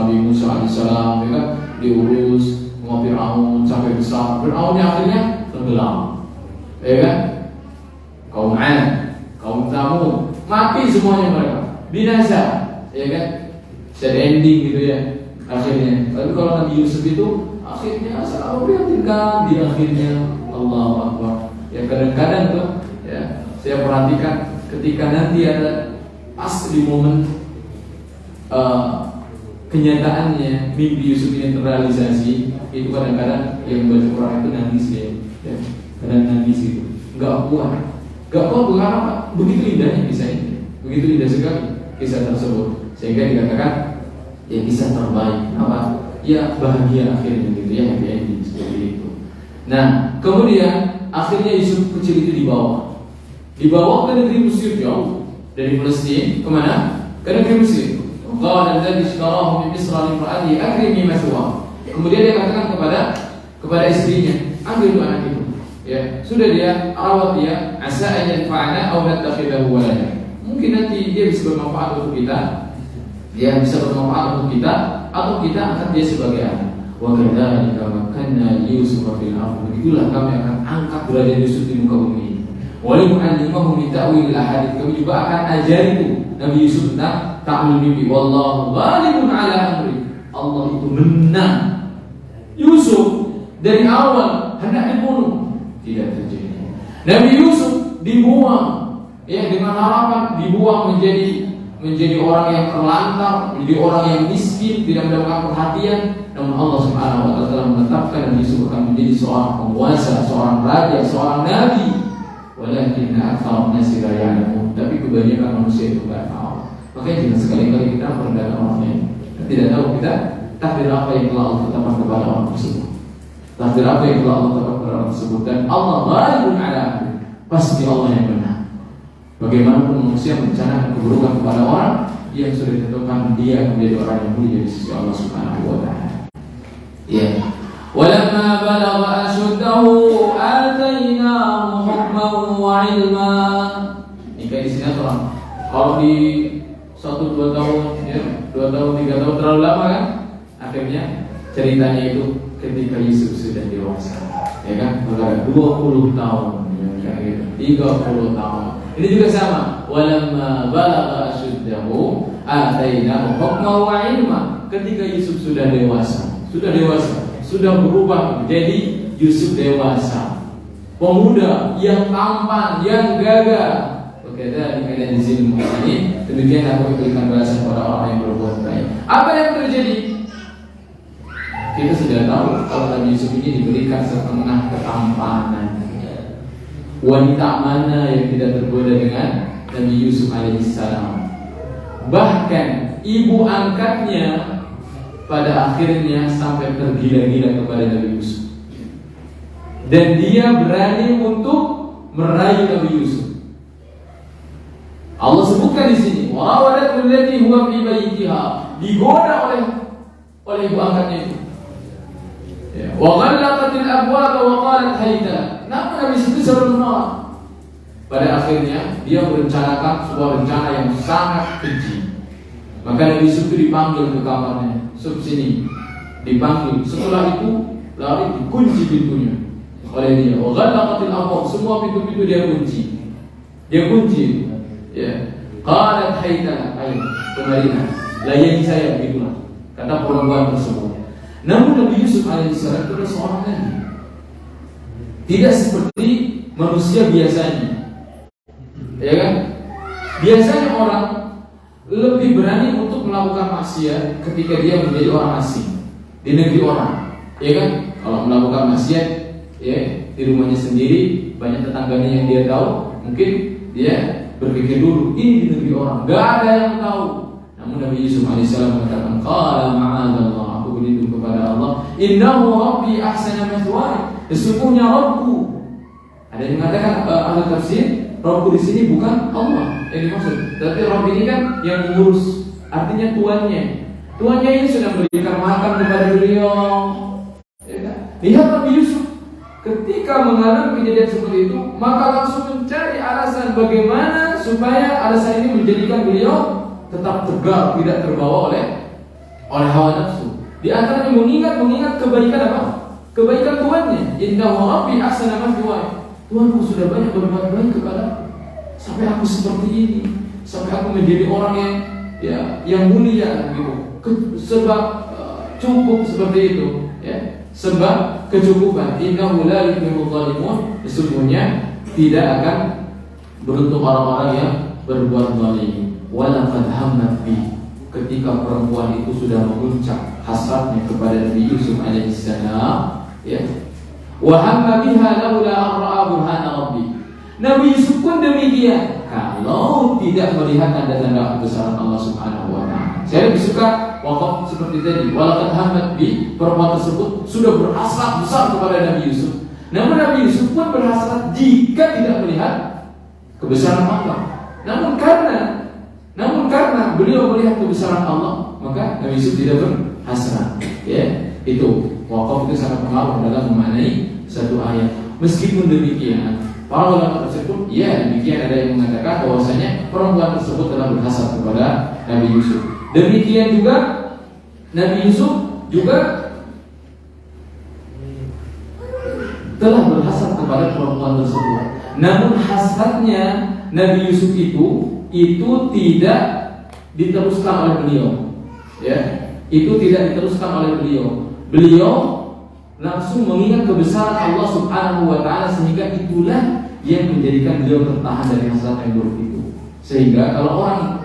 Nabi Musa alaihissalam, ya kan, diurus sama Fir'aun sampai besar, Fir'aunnya akhirnya tenggelam, ya kan, kaum 'Ad, kaum Tsamud, mati semuanya mereka, binasa, ya kan, sad ending gitu ya akhirnya. Tapi kalau Nabi Yusuf itu akhirnya selalu prihatinkan di akhirnya. Allahu Akbar. Ya kadang-kadang tuh ya saya perhatikan ketika nanti ada pas di momen kenyataannya mimpi Yusuf ini terrealisasi, itu kadang-kadang yang baca Quran itu nangis ya. Kadang nangis gitu, nggak kuat karena begitu indahnya kisah ini, begitu indah sekali kisah tersebut, sehingga dikatakan ya kisah terbaik. Apa? Ya bahagia akhirnya gitu ya, happy ending seperti itu. Nah kemudian akhirnya Yusuf kecil itu dibawa ke negeri Mesir, jauh dari Palestina kemana? Ke negeri Mesir. Qala alladhi ishtarahu min Misra limra'atihi akrimi mathwah. Kemudian dia katakan kepada istrinya, ambil anak itu. Ya, sudah dia rawat dia, asa an yanfa'ana aw nattakhidahu walada. Mungkin nanti dia bisa bermanfaat untuk kita. Dia bisa bermanfaat untuk kita atau kita angkat dia sebagai anak. Wa kadzalika makanna Yusuf fil ardh. Begitulah kami akan angkat derajat Yusuf di muka bumi. Wa li'allimahu min ta'wil al-ahadits. Kami juga akan ajari itu Nabi Yusuf tentang ta'wil mimpi. Wallahu ghalibun 'ala amri. Allah itu menang. Yusuf dari awal hendak dibunuh, tidak terjadi. Nabi Yusuf dibuang, ya dengan harapan dibuang menjadi orang yang terlantar, menjadi orang yang miskin, tidak mendapatkan perhatian. Namun Allah Subhanahu wa taala telah menetapkan Nabi Yusuf akan menjadi seorang penguasa, seorang raja, seorang nabi. Walakinna aktsarun nasi la ya'lamun. Tapi kebanyakan manusia itu tidak tahu. Makanya jangan sekali-kali kita merendahkan orang lain. Tidak tahu kita takdir apa yang telah Allah tetapkan kepada orang tersebut. Takdir apa yang telah Allah tetapkan kepada orang tersebut. Dan Allah ghalibun 'ala amri. Pasti Allah yang benar. Bagaimanapun manusia merencanakan keburukan kepada orang yang sudah ditentukan dia menjadi orang yang mulia di sisi Allah Subhanahu wa taala. Ya. Walamma balagha ashuddahu atainahu hukman wa 'ilma. Ini kayak di sinetron. Kalau di 1-2 tahun, ya, 2 tahun, 3 tahun terlalu lama kan? Akhirnya ceritanya itu ketika Yusuf sudah dewasa, ya kan? Maka 20 tahun, ya, kayak gitu. 30 tahun. Ini juga sama. Walamma balagha ashuddahu atainahu hukman wa 'ilma. Ketika Yusuf sudah dewasa, sudah berubah menjadi Yusuf dewasa, pemuda yang tampan, yang gagah. Berkata di sini ini, demikian aku berikan balasan pada orang yang berbuat baik. Apa yang terjadi? Kita sudah tahu kalau Nabi Yusuf ini diberikan setengah ketampanan. Wanita mana yang tidak tergoda dengan Nabi Yusuf alaihissalam? Bahkan ibu angkatnya pada akhirnya sampai tergila-gila kepada Nabi Yusuf, dan dia berani untuk merayu Nabi Yusuf. Allah sebutkan di sini, wa waladul lati huwa fi baitiha, digoda oleh ibu angkatnya itu. Ya, wa ghallaqatil abwaba wa qalat hayta. Namun Nabi Yusuf selalu menolak. Pada akhirnya dia merencanakan sebuah rencana yang sangat keji. Maka Nabi Yusuf itu dipanggil ke kamarnya. Yusuf sini, dipanggil. Setelah itu lari dikunci pintunya oleh dia. Wa ghallaqatil abwab, semua pintu-pintu dia kunci. Ya. Qalat hayta, ayo kemarilah, layani saya, begitulah kata perempuan tersebut. Namun Nabi Yusuf alaihissalam itu adalah seorang nabi, tidak seperti manusia biasanya, ya kan? Biasanya orang lebih berani untuk melakukan maksiat ketika dia menjadi orang asing di negeri orang, ya kan? Kalau melakukan maksiat, ya di rumahnya sendiri, banyak tetangganya yang dia tahu, mungkin dia berpikir dulu, ini di negeri orang, gak ada yang tahu. Namun Nabi Yusuf alaihissalam mengatakan, qala ma'adallah, aku berlindung kepada Allah. Innahu rabbi ahsana mathwaya, sesungguhnya Rabbku. Ada yang mengatakan ahli tafsir, Rabbku di sini bukan Allah yang dimaksud, tapi Rabb ini kan yang mengurus, artinya tuannya. Tuannya ini sudah memberikan makan kepada beliau. Ya kan? Lihat Nabi Yusuf ketika mengalami kejadian seperti itu, maka langsung mencari alasan bagaimana supaya alasan ini menjadikan beliau tetap tegar, tidak terbawa oleh hawa nafsu. Di antaranya mengingat kebaikan apa? Kebaikan tuannya. Innahu rabbi ahsana mathwaya. Tuanku sudah banyak berbuat baik kepadaku, sampai aku seperti ini, sampai aku menjadi orang yang mulia gitu. Sebab cukup seperti itu, ya. Sebab kecukupan. Innahu la yuhibbul zalimun, sesungguhnya tidak akan beruntung orang-orang yang berbuat zalim. walaqad hammat bi, ketika perempuan itu sudah memuncak hasratnya kepada Nabi Yusuf alaihissalam, ya, wa hamma biha laula an ra'a burhana rabbi. Nabi Yusuf pun demikian, kalau tidak melihat tanda-tanda kebesaran Allah Subhanahu wa taala. Saya lebih suka wakaf seperti tadi, walaqad hammat bi, perempuan tersebut sudah berhasrat besar kepada Nabi Yusuf. Namun Nabi Yusuf pun berhasrat jika tidak melihat kebesaran Allah. Namun karena beliau melihat kebesaran Allah, maka Nabi Yusuf tidak berhasrat. Ya, itu wakaf itu sangat pengaruh dalam memaknai satu ayat. Meskipun demikian, para ulama tersebut, ya demikian, ada yang mengatakan bahwasanya perempuan tersebut telah berhasrat kepada Nabi Yusuf. Demikian juga Nabi Yusuf juga telah berhasrat kepada perempuan tersebut. Namun hasratnya Nabi Yusuf itu tidak diteruskan oleh beliau. Ya, itu tidak diteruskan oleh beliau. Beliau langsung mengingat kebesaran Allah Subhanahu wa taala, sehingga itulah yang menjadikan beliau tertahan dari hasrat yang buruk itu. Sehingga kalau orang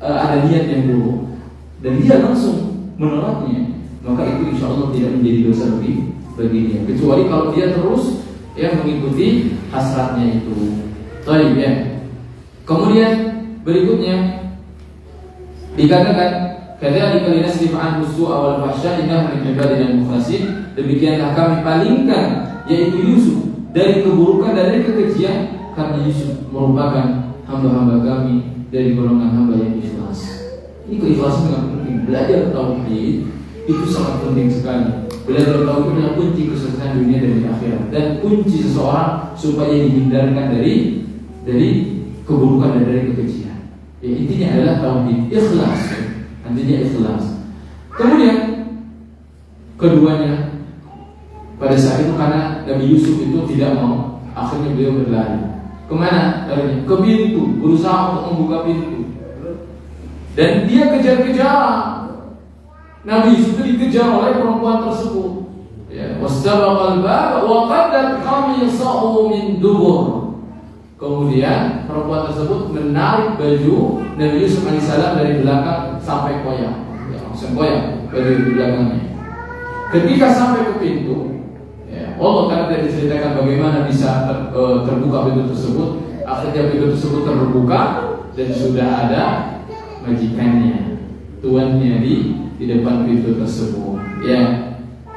ada niat yang buruk dan dia langsung menolaknya, maka itu insya Allah tidak menjadi dosa baginya, kecuali kalau dia terus mengikuti hasratnya itu. Baik, ya. Kemudian berikutnya dikatakan, kadzalika linasrif anhu su'a wal fahsya innahu min ibadina al-mukhlasin. Demikianlah kami palingkan, yaitu Yusuf, dari keburukan dan dari kekejian, karena Yusuf merupakan hamba-hamba kami dari golongan hamba yang ikhlas. Ini keikhlasan sangat penting. Belajar tauhid itu sangat penting sekali. Belajar tauhid adalah kunci kesuksesan dunia dan di akhirat, dan kunci seseorang supaya dihindarkan dari keburukan dan dari kekejian. Ya, intinya adalah tauhid, ikhlas. Artinya ikhlas. Kemudian keduanya, pada saat itu karena Nabi Yusuf itu tidak mau, akhirnya beliau berlari. Kemana larinya? Ke pintu, berusaha untuk membuka pintu. Dan dia kejar-kejaran. Nabi Yusuf itu dikejar oleh perempuan tersebut. Ya, wastabaqal bab wa qaddat qamisahu min dubur. Kemudian perempuan tersebut menarik baju Nabi Yusuf alaihissalam dari belakang sampai koyak. Ya, langsung koyak baju di belakangnya. Ketika sampai ke pintu, Allah karena tidak diceritakan bagaimana bisa terbuka pintu tersebut. Akhirnya pintu tersebut terbuka dan sudah ada majikannya, tuannya di depan pintu tersebut. Ya,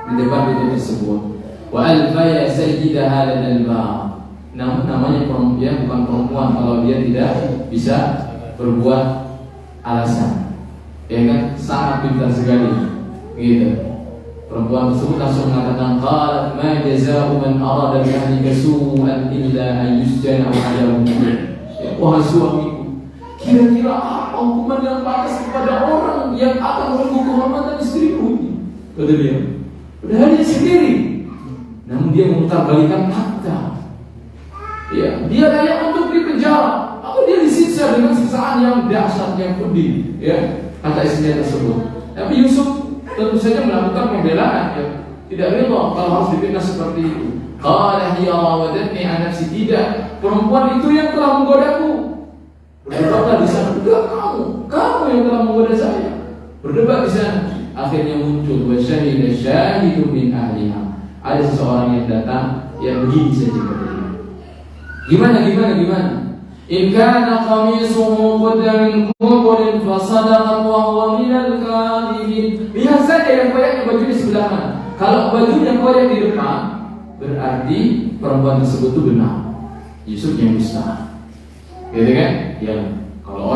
di depan pintu tersebut. Wa alfaya sayyidaha ladal bab. Namun namanya perempuan bukan perempuan kalau dia tidak bisa berbuat alasan. Ya kan, sangat pintar sekali. Gitu. Perempuan tersebut langsung mengatakan, qalat ma jazaa'u man arada bi ahlika su'an illa an yusjana aw adabun alim. Ya, wahai suamiku, kira-kira apa hukuman yang pantas kepada orang yang akan mengganggu kehormatan istrimu? Kata dia. Padahal dia sendiri, namun dia memutarbalikkan fakta. Ya, dia layak untuk dipenjara, atau dia disiksa dengan siksaan yang dahsyat, yang pedih. Ya, kata istrinya tersebut. Tapi Yusuf tentu saja melakukan pembelaan, ya. Tidak rela kalau harus difitnah seperti itu. Qala hiya rawadatni an nafsi. Tidak, perempuan itu yang telah menggodaku. Berdebatlah di sana. Enggak, kamu yang telah menggoda saya. Berdebat di sana. Akhirnya muncul wa syahida syahidun min ahliha. Ada seseorang yang datang yang begini saja katanya. Gimana? In kana qamisuhu qudda min qubulin fa sadaqat wa huwa minal kadhibin. Lihat saja yang koyak baju di sebelah mana. Kalau baju yang koyak di depan, berarti perempuan tersebut itu benar. Yusuf yang dusta. Gitu kan? Ya, kalau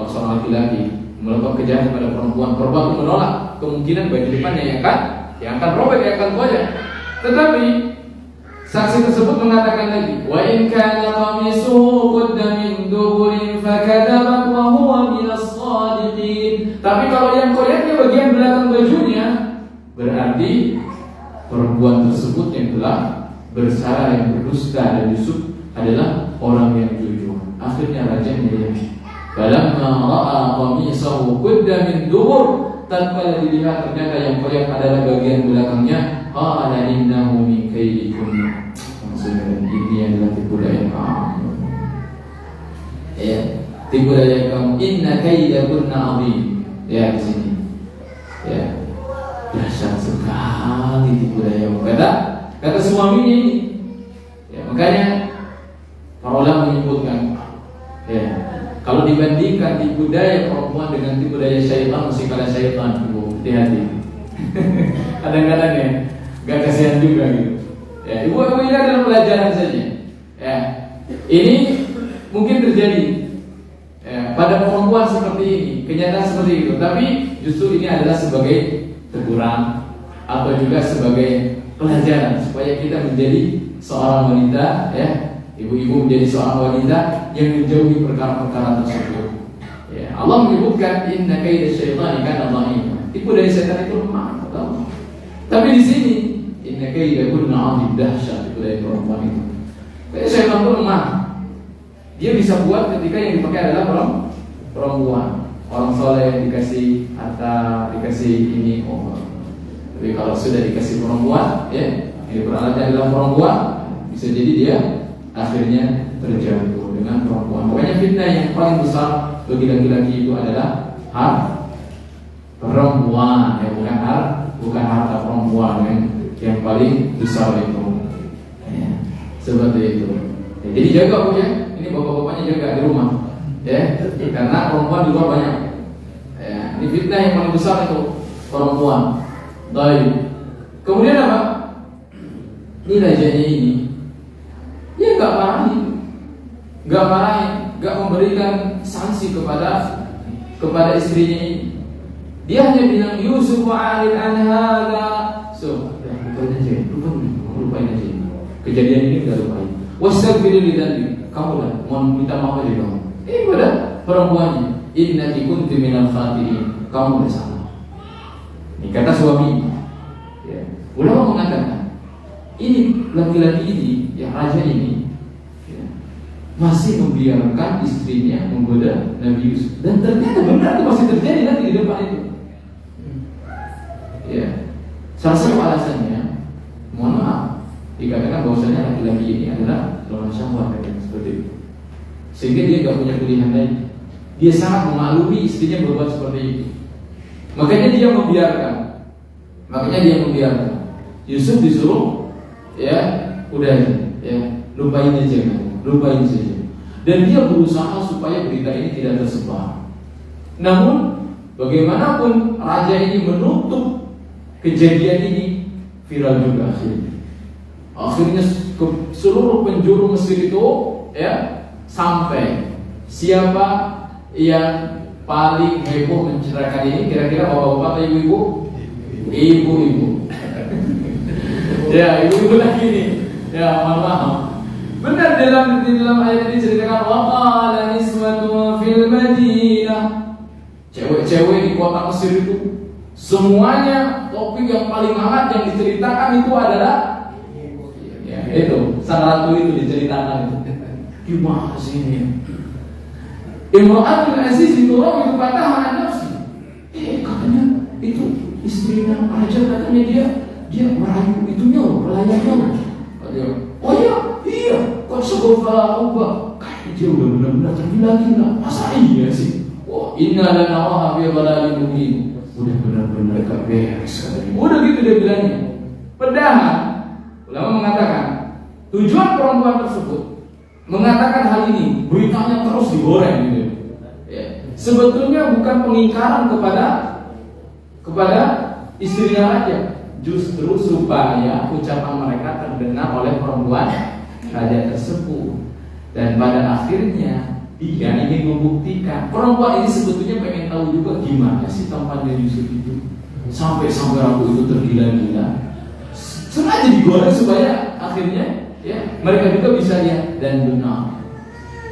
seorang laki-laki melakukan kejahatan pada perempuan itu menolak, kemungkinan baju depannya yang akan robek, yang akan koyak. Tetapi saksi tersebut mengatakan lagi, wa in kana qamisuhu qudda min duburin fakadabat wa huwa minas shadiqin. Tapi kalau yang koyaknya bagian belakang bajunya, berarti perempuan tersebut yang telah bersalah, yang berdusta, dan Yusuf adalah orang yang jujur. Akhirnya raja menyerah. Falamma ra'a qamisahu qudda min dubur, tatkala dilihat ternyata yang koyak adalah bagian belakangnya, qala innahu min kaidikum. Maksudnya ini adalah tipu daya kamu. Ya, tipu daya kamu. Inna kaidakunna azim. Ya di sini. Ya. Dahsyat sekali tipu daya. Kata suaminya ini. Ya, makanya para ulama menyebutkan, ya, kalau dibandingkan tipu daya perempuan dengan tipu daya syaitan, mesti kalah syaitan. Ibu, hati-hati. Kadang-kadang ya, gak kasihan juga gitu. Ya, ibu ini adalah pelajaran saja. Ya, ini mungkin terjadi ya, pada perempuan seperti ini, kenyataan seperti itu. Tapi justru ini adalah sebagai teguran atau juga sebagai pelajaran supaya kita menjadi seorang wanita, ya, ibu-ibu menjadi seorang wanita yang menjauhi perkara-perkara tersebut. Ya, Allah menyebutkan inna kaida syaitani kana dha'ifa. Tipu daya setan itu lemah, tahu? Tapi di sini inna kaida kunna 'azim, dahsyat tipu daya perempuan itu. Kayak syaitan itu lemah. Dia bisa buat ketika yang dipakai adalah perempuan. Orang soleh dikasih harta, dikasih ini, tapi kalau sudah dikasih perempuan, ya, ini peralatannya adalah perempuan, bisa jadi dia akhirnya terjatuh dengan perempuan. Pokoknya fitnah yang paling besar bagi laki-laki itu adalah perempuan, ya, bukan harta perempuan yang paling besar itu. Ya, seperti itu. Ya, jadi jaga Bu ya, ini bapak-bapaknya jaga di rumah, ya, karena perempuan di luar banyak. Ya, ini fitnah yang paling besar itu perempuan. Baik. Kemudian apa? Ini rajanya ini. Dia nggak marahin, nggak memberikan sanksi kepada istrinya ini. Dia hanya bilang Yusuf wa'alin an hadza. So, lupain aja. Kejadian ini udah lupain. Wastaghfir li dzambi. Kamu dah mau minta maaf aja kamu. Ini pada perempuannya. Innaki kunti minal khati'in. Kamu udah salah. Ini kata suami. Ya. Ulama mengatakan ini laki-laki ini, yang raja ini, ya, masih membiarkan istrinya menggoda Nabi Yusuf. Dan ternyata benar itu masih terjadi nanti di depan itu. Ya. Salah satu alasannya, mohon maaf, dikatakan bahwasanya laki-laki ini adalah lawan syahwat seperti itu. Sehingga dia nggak punya pilihan lain. Dia sangat memaklumi istrinya berbuat seperti itu. Makanya dia membiarkan. Yusuf disuruh, ya, udah ya, lupain saja. Dan dia berusaha supaya berita ini tidak tersebar. Namun bagaimanapun raja ini menutup kejadian ini, viral juga akhirnya seluruh penjuru Mesir itu, ya, sampai siapa yang paling heboh menceritakan ini, kira-kira bapak-bapak atau ibu-ibu? Ibu-ibu. Ya, ibu-ibu lagi nih. Ya, maaf. Benar di dalam ayat ini ceritakan waqala niswatu fil Madinah. Cewek-cewek di kota Mesir itu semuanya topik yang paling hangat yang diceritakan itu adalah, ya, itu sang ratu itu diceritakan itu. Gimana sih ini? Imra'atul Aziz itu orang itu patah nafsi. Katanya itu istrinya raja, katanya dia merayu itunya, pelayannya. Oh iya, kok segofa ubah. Kayak dia udah benar-benar tergila-gila. Masa iya sih? Wah, inna lanaraha fi dhalalin mubin. Udah benar-benar gak beres katanya. Udah gitu dia bilangnya. Padahal ulama mengatakan tujuan perempuan tersebut mengatakan hal ini, beritanya terus digoreng gitu. Ya. Sebetulnya bukan pengingkaran kepada istrinya raja, justru supaya ucapan mereka terdengar oleh perempuan raja tersebut. Dan pada akhirnya dia ingin membuktikan perempuan ini sebetulnya pengen tahu juga gimana sih tampannya Yusuf itu sampai rambut itu tergila-gila. Sengaja digoreng supaya akhirnya, ya, mereka juga bisa lihat dan benar.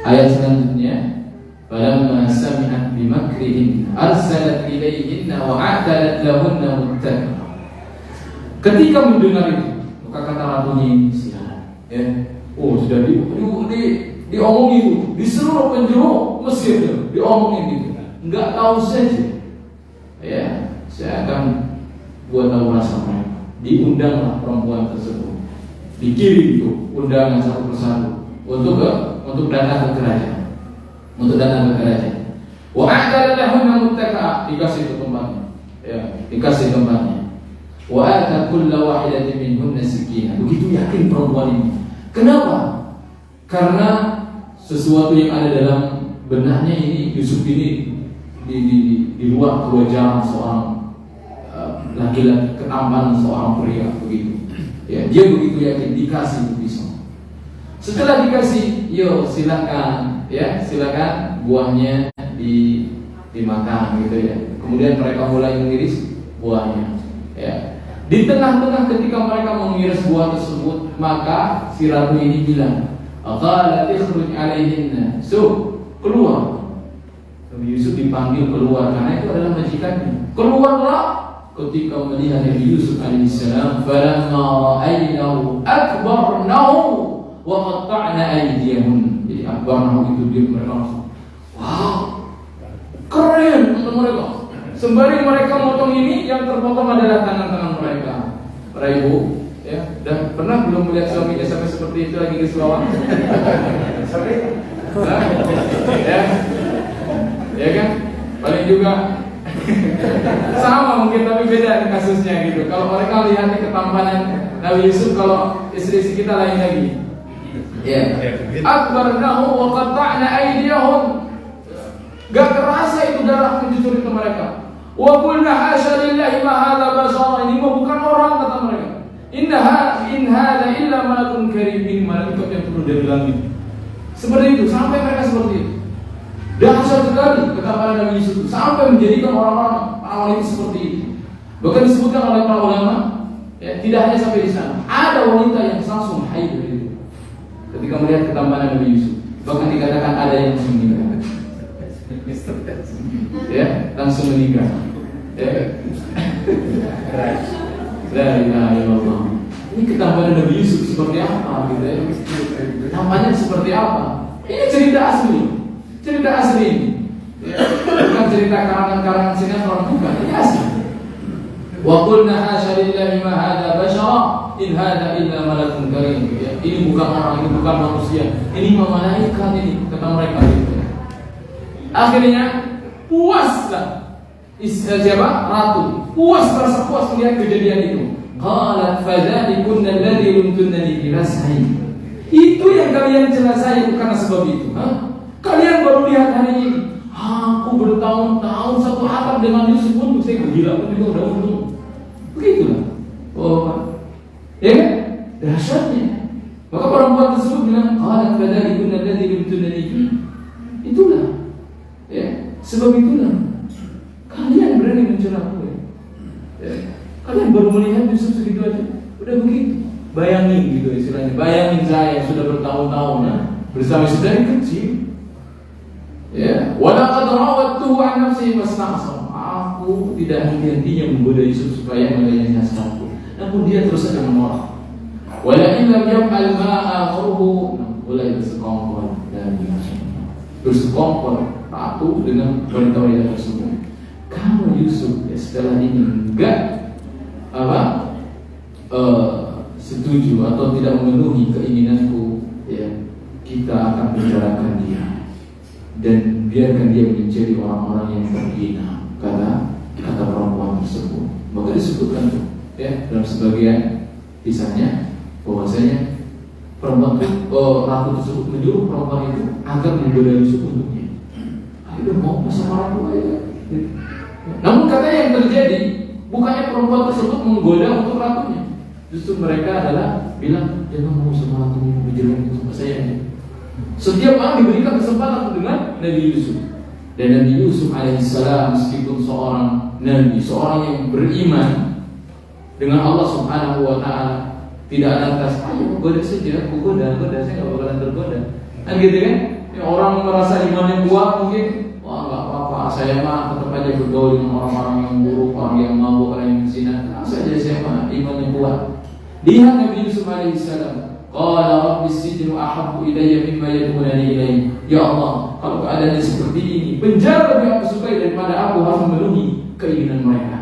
Ayat selanjutnya, falamma sami'at bimakrihin arsalat ilayhinna wa a'tadat lahunna muttaqina. Ketika mendengar itu, maka kata ratunya ini, ya, sudah diomongin itu di seluruh penjuru Mesir itu diomongin itu. Enggak tahu saja, ya, saya akan buat tahu rasa mereka. Diundanglah perempuan tersebut, dikirim itu undangan satu persatu untuk datang ke kerajaan. untuk datang ke kerajaan. Wa a'dala lahunna muttaka'a, dikasih itu tempatnya. Ya, dikasih tempatnya. Wa ata kulla wahidatin minhunna sikina. Begitu yakin perempuan ini. Kenapa? Karena sesuatu yang ada dalam benaknya ini, Yusuf ini di luar kewajaran seorang laki-laki, ketampanan seorang pria begitu. Ya, dia begitu yakin dikasih pisau. Setelah dikasih, yo silakan, ya silakan buahnya dimakan gitu ya. Kemudian mereka mulai mengiris buahnya. Ya. Di tengah-tengah ketika mereka mengiris buah tersebut, maka si ratu ini bilang, "Qalat ikhruj 'alaihinna." So, keluar. Nabi Yusuf dipanggil keluar karena itu adalah majikannya. Keluarlah ketika melihat Nabi Yusuf alaihissalam, "Falamma ra'aynahu akbarnahu wa qatta'na aydiyahun." Jadi akbarnahu itu dia mereka langsung, wow, keren kata mereka. Sembari mereka motong ini, yang terpotong adalah tangan-tangan mereka. Para ibu, ya, dan pernah belum melihat suaminya sampai seperti itu lagi ke Sulawak? Nah, ya kan? Paling juga sama mungkin tapi beda kasusnya gitu. Kalau mereka lihat ketampanan Nabi Yusuf, kalau istri kita lain lagi. Ya. Akbarnahu wa qatta'na aydiyahum. Gak terasa itu darah mencucur ke mereka. Wa qulna hasya lillahi ma hadza bashara, ini bukan orang kata mereka. In hadza illa malakun karim, ini malaikat yang turun dari langit. Seperti itu, sampai mereka seperti itu. Dahsyat sekali ketampanan Nabi Yusuf sampai menjadikan orang-orang itu seperti itu. Bahkan disebutkan oleh para ulama, ya, tidak hanya sampai di sana. Ada wanita yang langsung haid dari itu ketika melihat ketampanan Nabi Yusuf. Bahkan dikatakan ada yang langsung meninggal. Ya, langsung meninggal. Ya. La ilaha illallah. Ini ketampanan Nabi Yusuf seperti apa gitu ya? Tampaknya seperti apa? Ini cerita asli. Cerita asli ini, ya, bukan cerita karangan-karangan sinetron, bukan, ini asli. Wa qulna hasya lillahi ma hadza bashara in hadza illa malakun karim. Ya, ini bukan orang, ini bukan manusia, ini malaikat ini kata mereka gitu. Akhirnya puaslah siapa? Ratu. Puas, merasa puas melihat kejadian itu. Qalat fadzalikunna alladzi lumtunani fi ras'i. Itu yang kalian celah saya karena sebab itu, Kalian baru lihat hari ini. Aku bertahun-tahun satu atap dengan Yusuf pun saya gila pun juga udah untung. Begitulah. Oh, ya kan? Dahsyatnya. Maka perempuan tersebut bilang, "Qalat fadzalikunna alladzi lumtunani fi." Itulah. Ya, sebab itulah kalian berani mencela aku. Ya. Kalian baru melihat Yusuf segitu aja, udah begitu. Bayangin gitu istilahnya. Bayangin saya sudah bertahun-tahun bersama saudari kecil. Ya, walaqad rawattuhu an nafsihi fastamsam. Aku tidak henti-hentinya menggoda Yusuf supaya melayani hasratku. Namun dia terus saja menolak. Wala in lam yaf'al ma amruhu, mulai bersekongkol dari bersekongkol patuh dengan wanita-wanita tersebut. Kalau Yusuf setelah ini enggak setuju atau tidak memenuhi keinginanku, ya, kita akan bicarakan dia dan biarkan dia menjadi orang-orang yang terhina, kata perempuan tersebut. Maka disebutkan tuh, ya, dalam sebagian kisahnya bahwasanya perempuan itu, ratu tersebut menyuruh perempuan itu agar menggoda Yusuf untuknya. Ayo mau sama orang tua ya. Namun katanya yang terjadi bukannya perempuan tersebut menggoda untuk ratunya, justru mereka adalah bilang jangan mau sama ratunya, berjalan sama saya. Setiap orang diberikan kesempatan dengan Nabi Yusuf. Dan Nabi Yusuf alaihissalam meskipun seorang nabi, seorang yang beriman dengan Allah Subhanahu wa taala, tidak lantas ayo goda saja, aku goda saya enggak bakalan tergoda. Kan gitu kan? Ya, orang merasa imannya kuat mungkin, wah enggak apa-apa, saya mah tetap aja bergaul dengan orang-orang yang buruk, orang yang mabuk, orang yang zina. Saja saya mah imannya kuat. Lihat Nabi Yusuf alaihissalam, qala rabbis sijnu ahabbu ilayya mimma yad'unani ilayhi. Ya Allah, kalau keadaannya seperti ini, penjara lebih aku sukai daripada aku harus memenuhi keinginan mereka.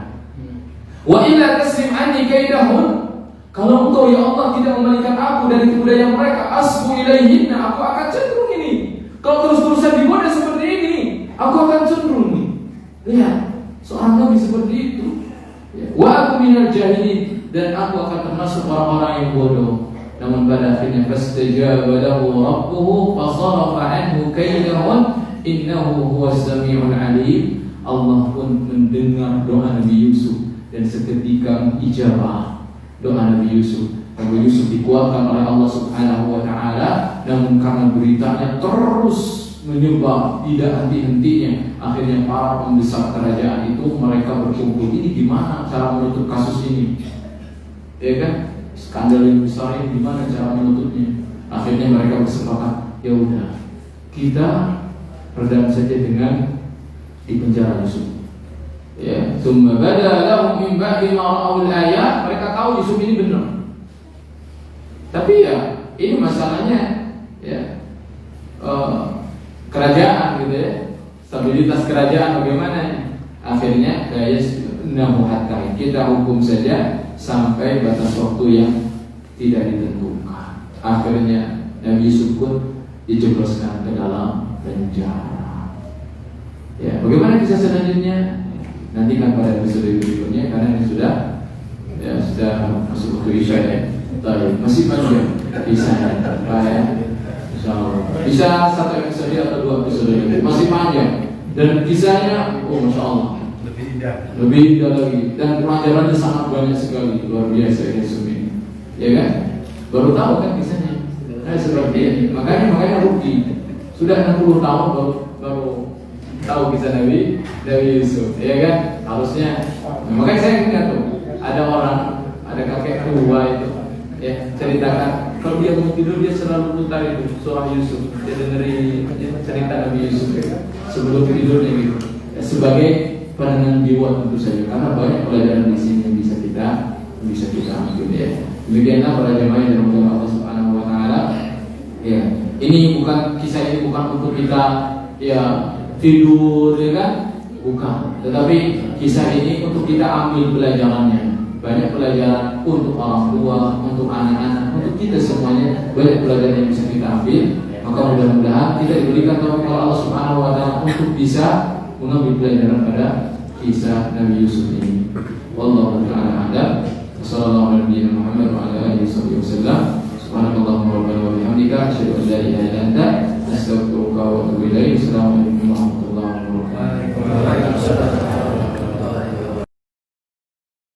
Wa illa tasrim anni kaidahun, kalau engkau ya Allah tidak membalikan aku dari kebudayaan mereka, asbu ilaihinna, aku akan cenderung ini Kalau terus-terusan digoda seperti ini, aku akan cenderung nih. Lihat, seorang Nabi seperti itu. Wa aku minal jahilin, dan aku akan termasuk orang-orang yang bodoh. Namun pada akhirnya fastajaba lahu rabbuhu fasarafa anhu kaidahum innahu huwas samiul alim. Allah pun mendengar doa Nabi Yusuf dan seketika ijabah doa Nabi Yusuf. Nabi Yusuf dikuatkan oleh Allah Subhanahu wa taala, namun karena beritanya terus menyebar tidak henti-hentinya, akhirnya para pembesar kerajaan itu mereka berkumpul, ini gimana cara menutup kasus ini? Ya kan? Skandal yang besar ini gimana cara menutupnya? Akhirnya mereka bersepakat, ya udah, kita redam saja dengan di penjara Yusuf. Ya, summa bada lahum min ba'di ma ra'ul ayat, mereka tahu Yusuf ini benar. Tapi ya, ini masalahnya ya, kerajaan gitu ya, stabilitas kerajaan bagaimana? Akhirnya kayak namuhatkan, kita hukum saja sampai batas waktu yang tidak ditentukan. Akhirnya Nabi Yusuf pun dijebloskan ke dalam penjara. Ya, bagaimana kisah selanjutnya? Nantikan pada episode berikutnya, karena ini sudah masuk waktu isya ya. Masih panjang kisahnya, ya. Bisa satu episode atau 2 episode lagi. Masih panjang dan kisahnya, oh masya Allah, lebih indah lagi, dan pelajarannya sangat banyak sekali, luar biasa Yusuf ini, ya kan? Baru tahu kan kisahnya, seperti ini. Makanya rugi. Sudah 60 tahun baru tahu kisah Nabi Yusuf, ya kan? Harusnya, makanya saya ingat tuh, ada kakek tua itu, ya, ceritakan kalau dia mau tidur dia selalu putar itu surah Yusuf, dia dengerin cerita Nabi Yusuf ya, sebelum tidurnya gitu, ya, sebagai penenang jiwa tentu saja, karena banyak pelajaran di sini yang bisa kita ambil ya. Demikianlah para jemaah yang dirahmati Allah Subhanahu wa taala. Ya, ini kisah ini bukan untuk kita ya tidur ya kan? Bukan, tetapi kisah ini untuk kita ambil pelajarannya. Banyak pelajaran untuk orang tua, untuk anak-anak, untuk kita semuanya, banyak pelajaran yang bisa kita ambil. Maka mudah-mudahan kita diberikan taufik oleh Allah Subhanahu wa taala untuk bisa mengambil pelajaran pada kisah Nabi Yusuf ini. Wallahu ta'ala a'lam. Wassallallahu ala nabiyyina Muhammad wa ala alihi wasallam. Subhanakallahumma wa bihamdika asyhadu an la ilaha illa anta